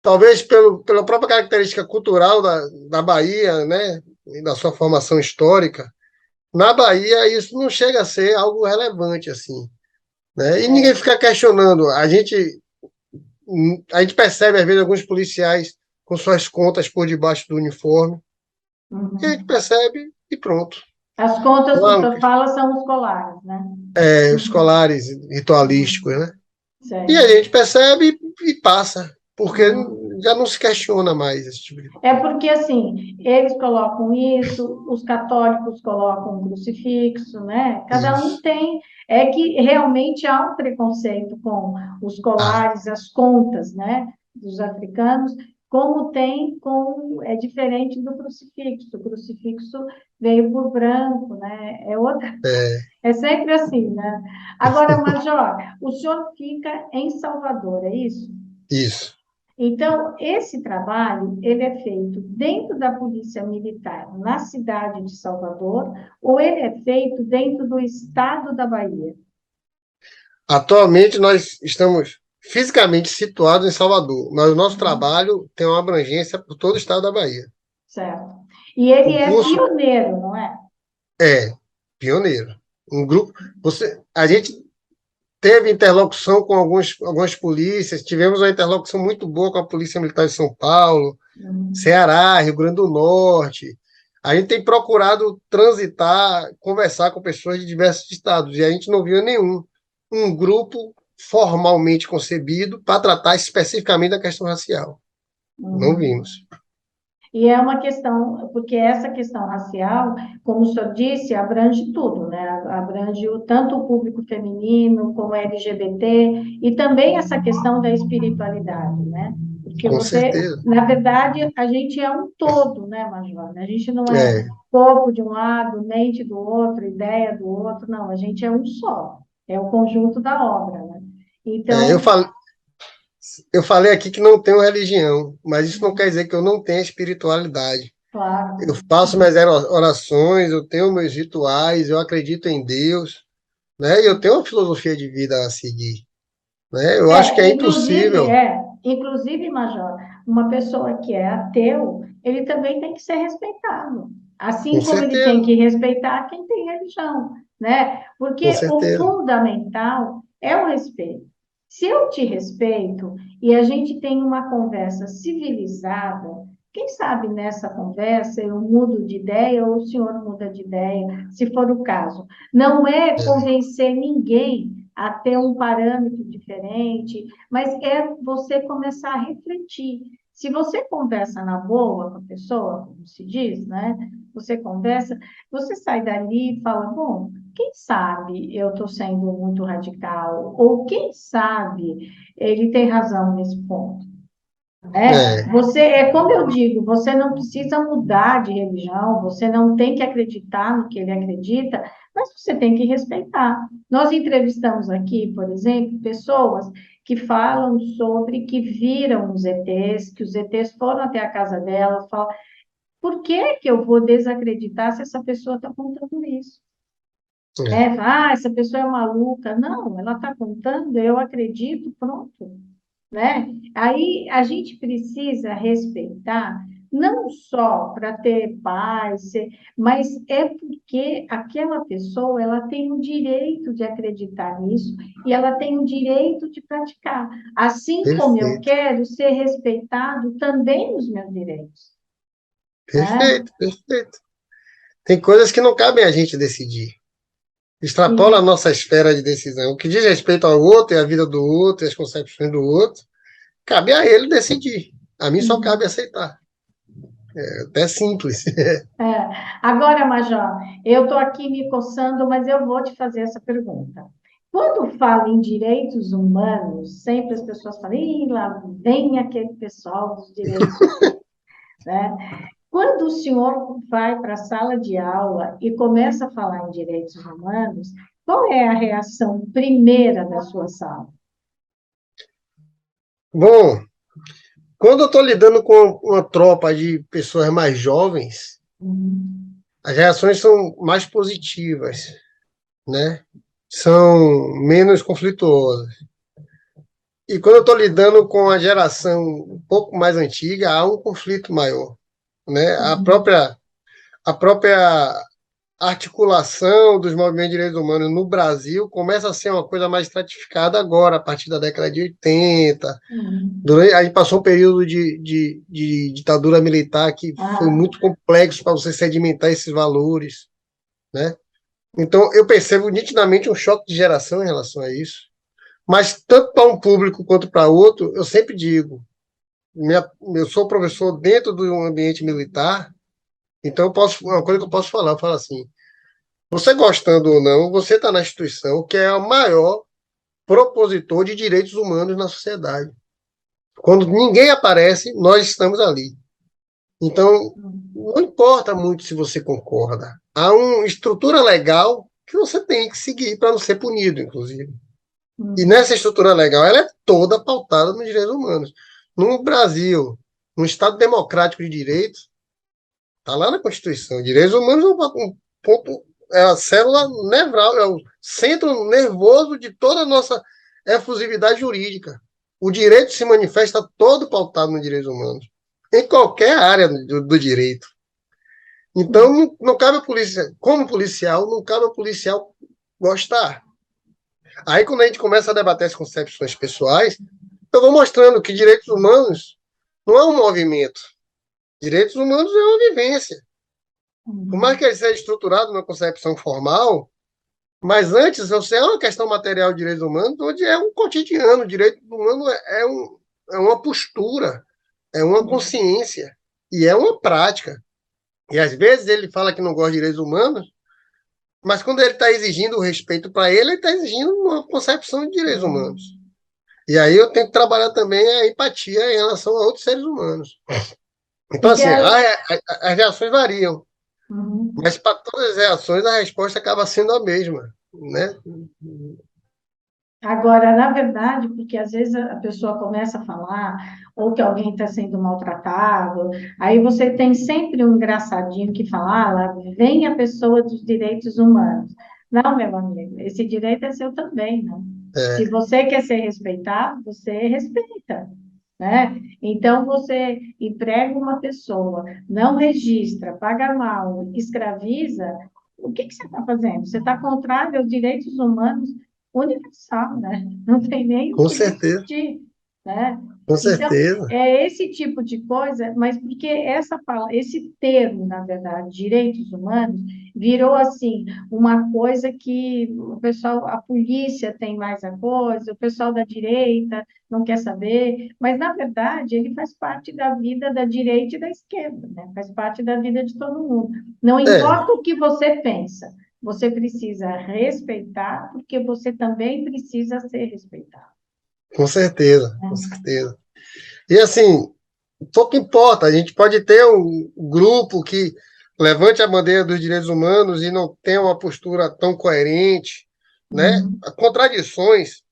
talvez pela própria característica cultural da Bahia, né, e da sua formação histórica, na Bahia isso não chega a ser algo relevante assim, né? E ninguém Certo. fica questionando. A gente percebe às vezes alguns policiais com suas contas por debaixo do uniforme, E a gente percebe e pronto. As contas que o Lá, senhor fala são os colares, né? os colares ritualísticos, né? E a Certo. gente percebe e passa, porque Uhum. já não se questiona mais esse tipo de É coisa. porque, assim, eles colocam isso, os católicos colocam um crucifixo, né? Cada um Isso. tem. É que realmente há um preconceito com os Ah, colares, as contas, né? Dos africanos, como tem com. É diferente do crucifixo. O crucifixo veio por branco, né? É outra. é, É sempre assim, né? Agora, Major, o senhor fica em Salvador, é isso? isso. Então, esse trabalho, ele é feito dentro da Polícia Militar, na cidade de Salvador, ou ele é feito dentro do estado da Bahia, Atualmente nós estamos fisicamente situados em Salvador, mas o nosso trabalho tem uma abrangência por todo o estado da Bahia. certo? E ele O é curso pioneiro, não é? é pioneiro. Um grupo, a gente teve interlocução com algumas polícias, tivemos uma interlocução muito boa com a Polícia Militar de São Paulo, Uhum. Ceará, Rio Grande do Norte. A gente tem procurado transitar, conversar com pessoas de diversos estados, e a gente não viu um grupo formalmente concebido para tratar especificamente da questão racial. Não Uhum. vimos. E é uma questão, porque essa questão racial, como o senhor disse, abrange tudo, né? Abrange tanto o público feminino como LGBT, e também essa questão da espiritualidade, né? Porque Com você, certeza. na verdade, a gente é um todo, né, Major? A gente não é É, corpo de um lado, mente do outro, ideia do outro, não, a gente é um só, é o conjunto da obra, né? é, Então, eu falei aqui que não tenho religião, mas isso não quer dizer que eu não tenha espiritualidade. Eu claro, faço minhas orações, eu tenho meus rituais, eu acredito em Deus, né? E eu tenho uma filosofia de vida a seguir, né? Eu acho que é impossível, inclusive, Major, uma pessoa que é ateu, ele também tem que ser respeitado, com assim como ele tem certeza, que respeitar quem tem religião, né? com Porque o certeza. fundamental é o respeito. Se eu te respeito e a gente tem uma conversa civilizada, quem sabe nessa conversa eu mudo de ideia ou o senhor muda de ideia, se for o caso. Não é É, convencer ninguém a ter um parâmetro diferente, mas é você começar a refletir. Se você conversa na boa com a pessoa, como se diz, né? Você conversa, você sai dali e fala, bom, quem sabe eu estou sendo muito radical, ou quem sabe ele tem razão nesse ponto. É, é, você é como eu digo, você não precisa mudar de religião, você não tem que acreditar no que ele acredita, mas você tem que respeitar. Nós entrevistamos aqui, por exemplo, pessoas que falam sobre que viram os ETs, que os ETs foram até a casa dela, falam, por que que eu vou desacreditar se essa pessoa está contando isso? é. É, ah, essa pessoa é maluca. Não, ela está contando, eu acredito, pronto, né? Aí a gente precisa respeitar, não só para ter paz, mas é porque aquela pessoa ela tem o direito de acreditar nisso e ela tem o direito de praticar, assim como eu Perfeito, quero ser respeitado também os meus direitos, né? perfeito, perfeito. Tem coisas que não cabem a gente decidir. Extrapola a Sim. nossa esfera de decisão. O que diz respeito ao outro e à vida do outro e às concepções do outro, cabe a ele decidir. A mim só cabe Uhum. aceitar. É até simples. É. Agora, Major, eu estou aqui me coçando, mas eu vou te fazer essa pergunta. Quando fala em direitos humanos, sempre as pessoas falam, Ih, lá vem aquele pessoal dos direitos humanos, né? Quando o senhor vai para a sala de aula e começa a falar em direitos humanos, qual é a reação primeira da sua sala? Bom, quando eu estou lidando com uma tropa de pessoas mais jovens, Uhum. as reações são mais positivas, né? São menos conflituosas. E quando eu estou lidando com a geração um pouco mais antiga, há um conflito maior, né? A Uhum. própria, a própria articulação dos movimentos de direitos humanos no Brasil começa a ser uma coisa mais estratificada agora, a partir da década de 80. A gente passou um período de ditadura militar que foi muito complexo para você sedimentar esses valores, né? Então, eu percebo nitidamente um choque de geração em relação a isso. Mas, tanto para um público quanto para outro, eu sempre digo, eu sou professor dentro de um ambiente militar, então uma coisa que eu falo assim, você gostando ou não, você está na instituição que é o maior propositor de direitos humanos na sociedade. Quando ninguém aparece, nós estamos ali. Então, não importa muito se você concorda. Há uma estrutura legal que você tem que seguir para não ser punido, inclusive. E nessa estrutura legal, ela é toda pautada nos direitos humanos. No Brasil, num Estado democrático de direitos, está lá na Constituição. Direitos humanos é um ponto, é a célula nevral, é o centro nervoso de toda a nossa efusividade jurídica. O direito se manifesta todo pautado nos direitos humanos, em qualquer área do direito. Então, não cabe a polícia, como policial, não cabe a policial gostar. Aí, quando a gente começa a debater as concepções pessoais, eu vou mostrando que direitos humanos não é um movimento. Direitos humanos é uma vivência. Por mais que ele seja estruturado numa concepção formal, mas antes você é uma questão material de direitos humanos, onde é um cotidiano. Direito humano é uma postura, é uma consciência e é uma prática. E às vezes ele fala que não gosta de direitos humanos, mas quando ele está exigindo o respeito para ele está exigindo uma concepção de direitos humanos. E aí eu tenho que trabalhar também a empatia em relação a outros seres humanos. Então, assim, as reações variam. Mas para todas as reações, a resposta acaba sendo a mesma, né? Agora, na verdade, porque às vezes a pessoa começa a falar, ou que alguém está sendo maltratado, aí você tem sempre um engraçadinho que fala, ah, lá vem a pessoa dos direitos humanos. Não, meu amigo, esse direito é seu também, não? Se você quer ser respeitado, você respeita, né? Então, você emprega uma pessoa, não registra, paga mal, escraviza, o que você está fazendo? Você está contrário aos direitos humanos universal, né? Não tem nem o Com que certeza, discutir, né? com Então, certeza. é esse tipo de coisa, mas porque esse termo, na verdade, direitos humanos, virou assim, uma coisa que o pessoal, a polícia tem mais a coisa, o pessoal da direita não quer saber, mas na verdade ele faz parte da vida da direita e da esquerda, né? Faz parte da vida de todo mundo. Não importa o que você pensa, você precisa respeitar, porque você também precisa ser respeitado. Com certeza, com certeza. E assim, pouco importa, a gente pode ter um grupo que levante a bandeira dos direitos humanos e não tenha uma postura tão coerente, né? Contradições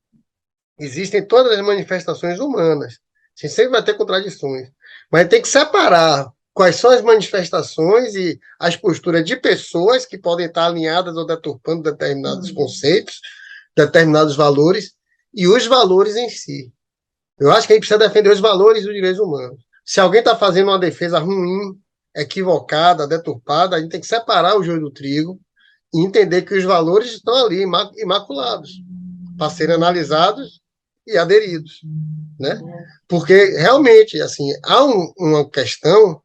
existem em todas as manifestações humanas. A gente sempre vai ter contradições, mas tem que separar quais são as manifestações e as posturas de pessoas que podem estar alinhadas ou deturpando determinados conceitos, determinados valores e os valores em si. Eu acho que a gente precisa defender os valores dos direitos humanos. Se alguém está fazendo uma defesa ruim, equivocada, deturpada, a gente tem que separar o joio do trigo e entender que os valores estão ali, imaculados, para serem analisados e aderidos, né? Porque, realmente, assim, há uma questão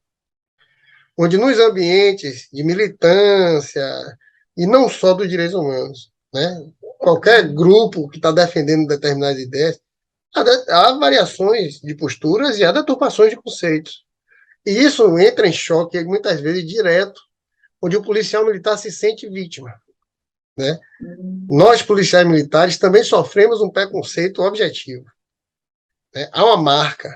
onde nos ambientes de militância, e não só dos direitos humanos, né? Qualquer grupo que está defendendo determinadas ideias, há variações de posturas e há deturpações de conceitos. E isso entra em choque, muitas vezes, direto, onde o policial militar se sente vítima, né? Nós, policiais militares, também sofremos um preconceito objetivo, né? Há uma marca,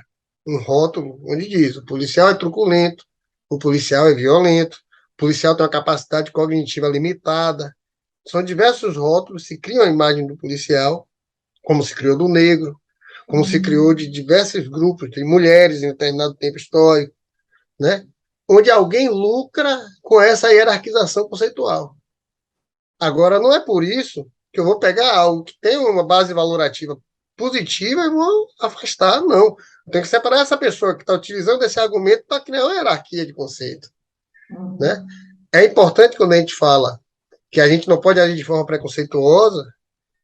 um rótulo, onde diz o policial é truculento, o policial é violento, o policial tem uma capacidade cognitiva limitada. São diversos rótulos, se criam a imagem do policial, como se criou do negro, como se criou de diversos grupos de mulheres em um determinado tempo histórico, né? Onde alguém lucra com essa hierarquização conceitual. Agora, não é por isso que eu vou pegar algo que tem uma base valorativa positiva e vou afastar, não. Eu tenho que separar essa pessoa que está utilizando esse argumento para criar uma hierarquia de conceito, né? é importante quando a gente fala que a gente não pode agir de forma preconceituosa,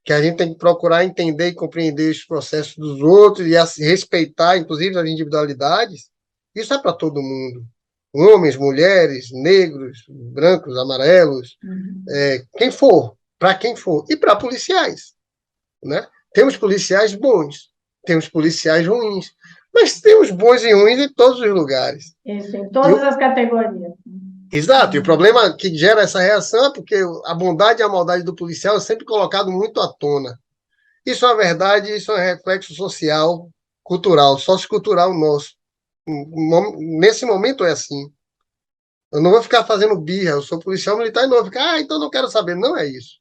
que a gente tem que procurar entender e compreender os processos dos outros e respeitar, inclusive, as individualidades. Isso é para todo mundo. Homens, mulheres, negros, brancos, amarelos, quem for, para quem for. E para policiais, né? Temos policiais bons, temos policiais ruins, mas temos bons e ruins em todos os lugares. Isso, em todas as categorias. Exato, e o problema que gera essa reação é porque a bondade e a maldade do policial é sempre colocado muito à tona. Isso é verdade, isso é um reflexo social, cultural, sociocultural nosso. Nesse momento é assim. Eu não vou ficar fazendo birra, eu sou policial militar e não vou ficar, então não quero saber. Não é isso.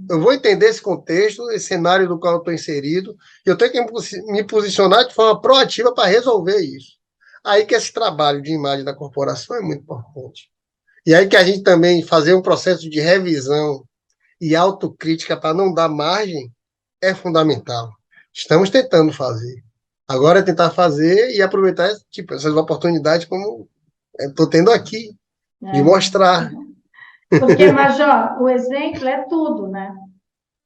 Eu vou entender esse contexto, esse cenário do qual eu estou inserido, e eu tenho que me posicionar de forma proativa para resolver isso. Aí que esse trabalho de imagem da corporação é muito importante. E aí que a gente também fazer um processo de revisão e autocrítica para não dar margem é fundamental. Estamos tentando fazer. Agora é tentar fazer e aproveitar tipo, essas oportunidades como estou tendo aqui, de mostrar. Porque, Major, o exemplo é tudo, né?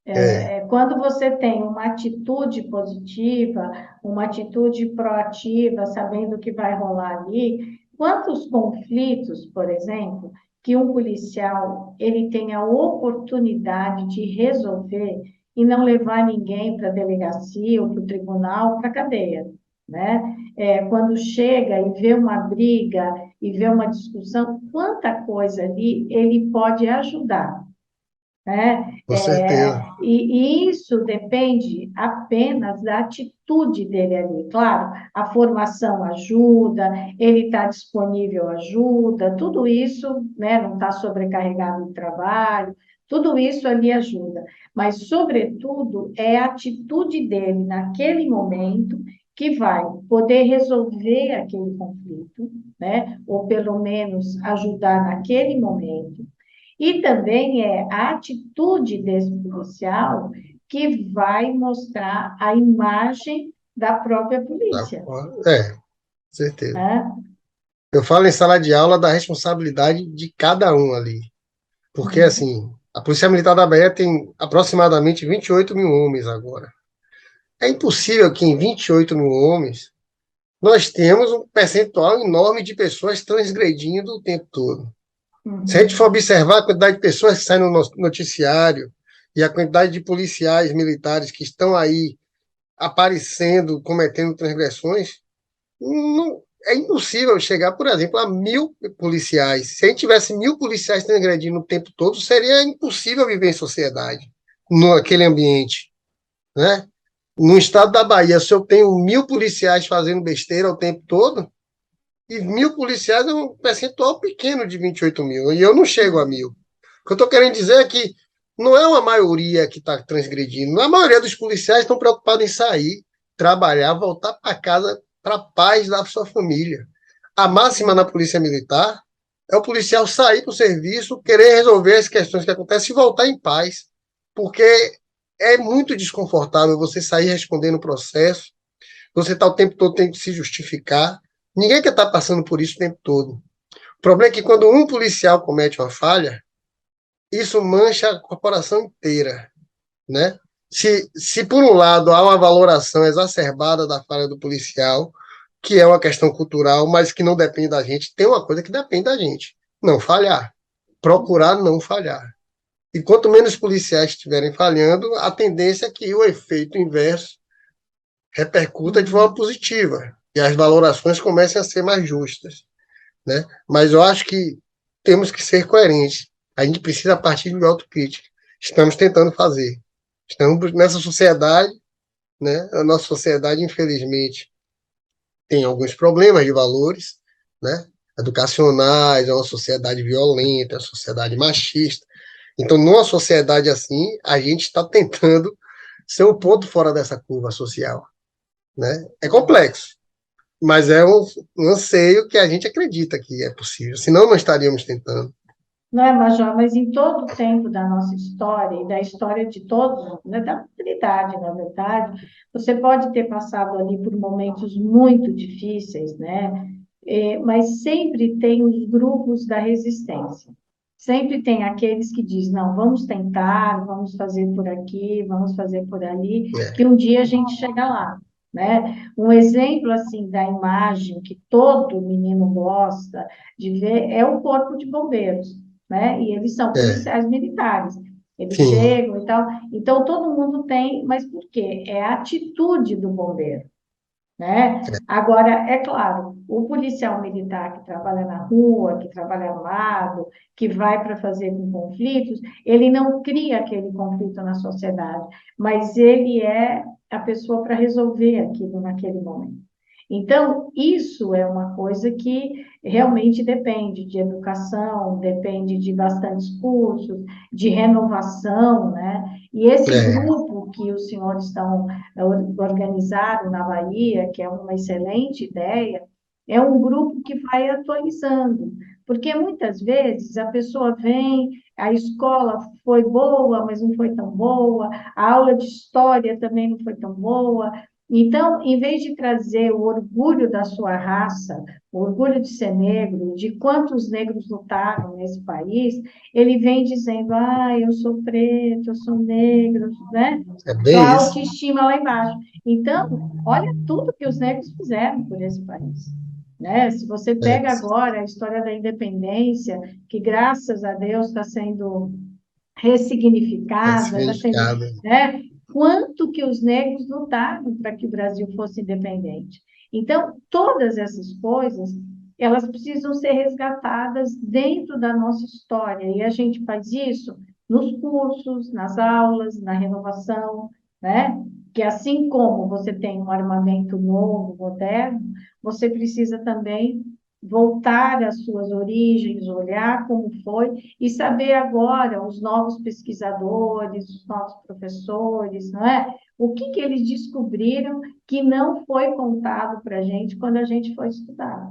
É, Quando você tem uma atitude positiva, uma atitude proativa, sabendo o que vai rolar ali, quantos conflitos, por exemplo, que um policial ele tem a oportunidade de resolver e não levar ninguém para a delegacia ou para o tribunal, para a cadeia, né? Quando chega e vê uma briga e vê uma discussão, quanta coisa ali ele pode ajudar, né? com certeza. E isso depende apenas da atitude dele ali. Claro, a formação ajuda, ele está disponível ajuda, tudo isso, né, não está sobrecarregado de trabalho, tudo isso ali ajuda. Mas, sobretudo, é a atitude dele naquele momento que vai poder resolver aquele conflito, né? Ou pelo menos ajudar naquele momento. E também é a atitude desse policial que vai mostrar a imagem da própria polícia, Certeza. né? Eu falo em sala de aula da responsabilidade de cada um ali. Porque, assim, a Polícia Militar da Bahia tem aproximadamente 28 mil homens agora. É impossível que em 28 mil homens nós temos um percentual enorme de pessoas transgredindo o tempo todo. Se a gente for observar a quantidade de pessoas que saem no noticiário e a quantidade de policiais militares que estão aí aparecendo, cometendo transgressões, não, é impossível chegar, por exemplo, a 1.000 policiais. Se a gente tivesse 1.000 policiais transgredindo o tempo todo, seria impossível viver em sociedade, naquele ambiente, né? No estado da Bahia, se eu tenho 1.000 policiais fazendo besteira o tempo todo, e 1.000 policiais é um percentual pequeno de 28 mil, e eu não chego a 1.000. O que eu estou querendo dizer é que não é uma maioria que está transgredindo, a maioria dos policiais estão preocupados em sair, trabalhar, voltar para casa para a paz da sua família. A máxima na polícia militar é o policial sair para o serviço, querer resolver as questões que acontecem e voltar em paz, porque é muito desconfortável você sair respondendo o processo, você está o tempo todo tendo que se justificar. Ninguém quer estar passando por isso o tempo todo. O problema é que quando um policial comete uma falha, isso mancha a corporação inteira, né? Se por um lado há uma valoração exacerbada da falha do policial, que é uma questão cultural, mas que não depende da gente, tem uma coisa que depende da gente: não falhar, procurar não falhar. E quanto menos policiais estiverem falhando, a tendência é que o efeito inverso repercuta de forma positiva e as valorações comecem a ser mais justas, né? Mas eu acho que temos que ser coerentes. A gente precisa partir de autocrítica. Estamos tentando fazer. Estamos nessa sociedade, né? A nossa sociedade, infelizmente, tem alguns problemas de valores, né? Educacionais, é uma sociedade violenta, é uma sociedade machista. Então, numa sociedade assim, a gente está tentando ser um ponto fora dessa curva social, né? É complexo, mas é um anseio que a gente acredita que é possível, senão não estaríamos tentando. Não é, Major? Mas em todo o tempo da nossa história e da história de todos, né, da humanidade, na verdade, você pode ter passado ali por momentos muito difíceis, né? Mas sempre tem os grupos da resistência. Sempre tem aqueles que dizem, não, vamos tentar, vamos fazer por aqui, vamos fazer por ali, que É, um dia a gente chega lá, né? Um exemplo, assim, da imagem que todo menino gosta de ver é o Corpo de Bombeiros, né? E eles são é, policiais militares. Eles sim, chegam e tal. Então, todo mundo tem, mas por quê? É a atitude do bombeiro, né? Agora, é claro, o policial militar que trabalha na rua, que trabalha armado, que vai para fazer com conflitos, ele não cria aquele conflito na sociedade, mas ele é a pessoa para resolver aquilo naquele momento. Então, isso é uma coisa que realmente depende de educação, depende de bastantes cursos, de renovação, né? E esse é, grupo que os senhores estão organizaram na Bahia, que é uma excelente ideia, é um grupo que vai atualizando, porque muitas vezes a pessoa vem, a escola foi boa, mas não foi tão boa, a aula de história também não foi tão boa. Então, em vez de trazer o orgulho da sua raça, o orgulho de ser negro, de quantos negros lutaram nesse país, ele vem dizendo: ah, eu sou preto, eu sou negro, né? é Então, bem a isso. autoestima lá embaixo. Então, olha tudo que os negros fizeram por esse país. Né? Se você É, pega agora a história da independência, que graças a Deus está sendo é ressignificada, está sendo, significado. né? Quanto que os negros lutaram para que o Brasil fosse independente. Então, todas essas coisas, elas precisam ser resgatadas dentro da nossa história, e a gente faz isso nos cursos, nas aulas, na renovação, né? Que assim como você tem um armamento novo, moderno, você precisa também voltar às suas origens, olhar como foi e saber agora os novos pesquisadores, os novos professores, não é? O que que eles descobriram que não foi contado para a gente quando a gente foi estudar,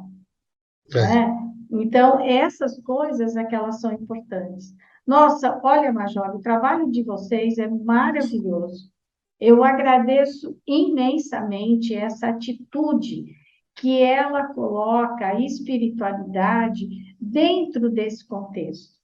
É. né? Então, essas coisas é que elas são importantes. Nossa, olha, Major, o trabalho de vocês é maravilhoso. Eu agradeço imensamente essa atitude que ela coloca a espiritualidade dentro desse contexto,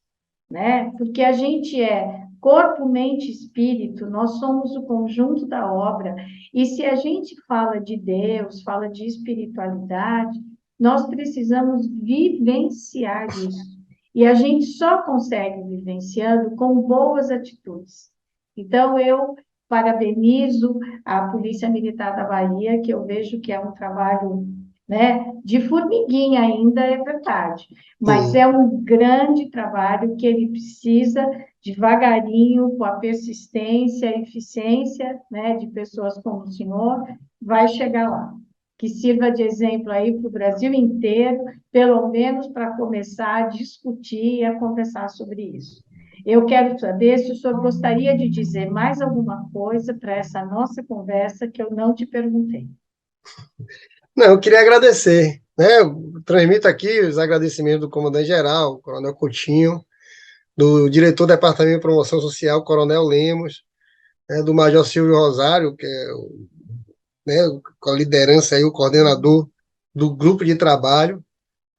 né? Porque a gente é corpo, mente, espírito, nós somos o conjunto da obra. E se a gente fala de Deus, fala de espiritualidade, nós precisamos vivenciar isso. E a gente só consegue vivenciando com boas atitudes. Então, eu parabenizo a Polícia Militar da Bahia, que eu vejo que é um trabalho, né, de formiguinha ainda, é verdade, mas Sim. é um grande trabalho que ele precisa, devagarinho, com a persistência, a eficiência, né, de pessoas como o senhor, vai chegar lá. Que sirva de exemplo aí para o Brasil inteiro, pelo menos para começar a discutir e a conversar sobre isso. Eu quero saber se o senhor gostaria de dizer mais alguma coisa para essa nossa conversa que eu não te perguntei. Não, eu queria agradecer, né? Eu transmito aqui os agradecimentos do comandante-geral, Coronel Coutinho, do diretor do Departamento de Promoção Social, Coronel Lemos, né, do Major Silvio Rosário, que é né, com a liderança aí, o coordenador do grupo de trabalho,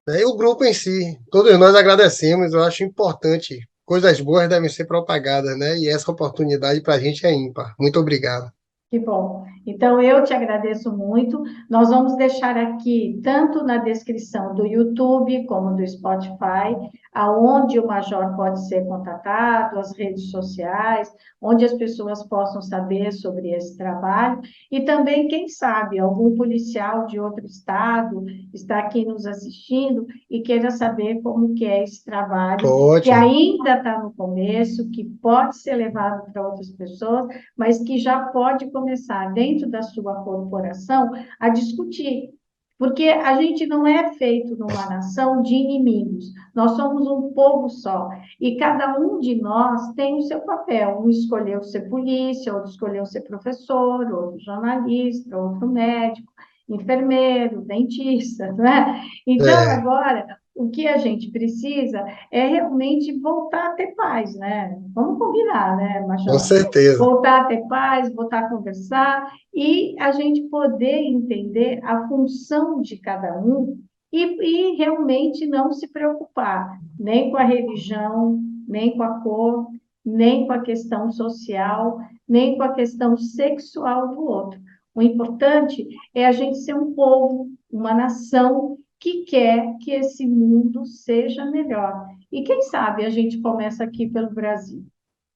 né, e o grupo em si. Todos nós agradecemos, eu acho importante. Coisas boas devem ser propagadas, né? E essa oportunidade para a gente é ímpar. Muito obrigado. Que bom. Então, eu te agradeço muito. Nós vamos deixar aqui, tanto na descrição do YouTube como do Spotify, aonde o Major pode ser contatado, as redes sociais, onde as pessoas possam saber sobre esse trabalho. E também, quem sabe, algum policial de outro estado está aqui nos assistindo e queira saber como que é esse trabalho, que Ótimo. ainda está no começo, que pode ser levado para outras pessoas, mas que já pode começar dentro da sua corporação a discutir. Porque a gente não é feito numa nação de inimigos, nós somos um povo só. E cada um de nós tem o seu papel. Um escolheu ser polícia, outro escolheu ser professor, outro jornalista, outro médico, enfermeiro, dentista, né? Então, É, agora, o que a gente precisa é realmente voltar a ter paz, né? Vamos combinar, né, com Major? certeza. Voltar a ter paz, voltar a conversar e a gente poder entender a função de cada um e realmente não se preocupar nem com a religião, nem com a cor, nem com a questão social, nem com a questão sexual do outro. O importante é a gente ser um povo, uma nação que quer que esse mundo seja melhor. E quem sabe a gente começa aqui pelo Brasil,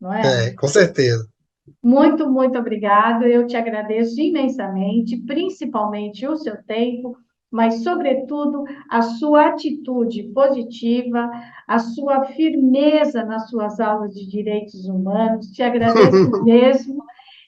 não é? Com certeza. Muito, muito obrigado. Eu te agradeço imensamente, principalmente o seu tempo, mas, sobretudo, a sua atitude positiva, a sua firmeza nas suas aulas de direitos humanos. Te agradeço mesmo.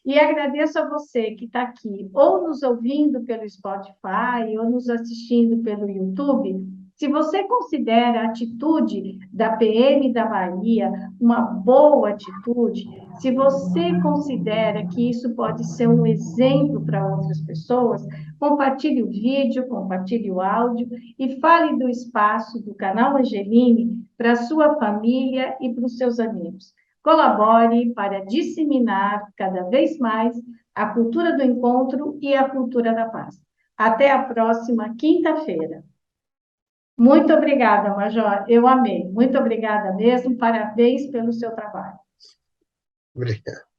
E agradeço a você que está aqui, ou nos ouvindo pelo Spotify, ou nos assistindo pelo YouTube. Se você considera a atitude da PM da Bahia uma boa atitude, se você considera que isso pode ser um exemplo para outras pessoas, compartilhe o vídeo, compartilhe o áudio e fale do espaço do canal Angeline para a sua família e para os seus amigos. Colabore para disseminar cada vez mais a cultura do encontro e a cultura da paz. Até a próxima quinta-feira. Muito obrigada, Major. Eu amei. Muito obrigada mesmo. Parabéns pelo seu trabalho. Obrigado.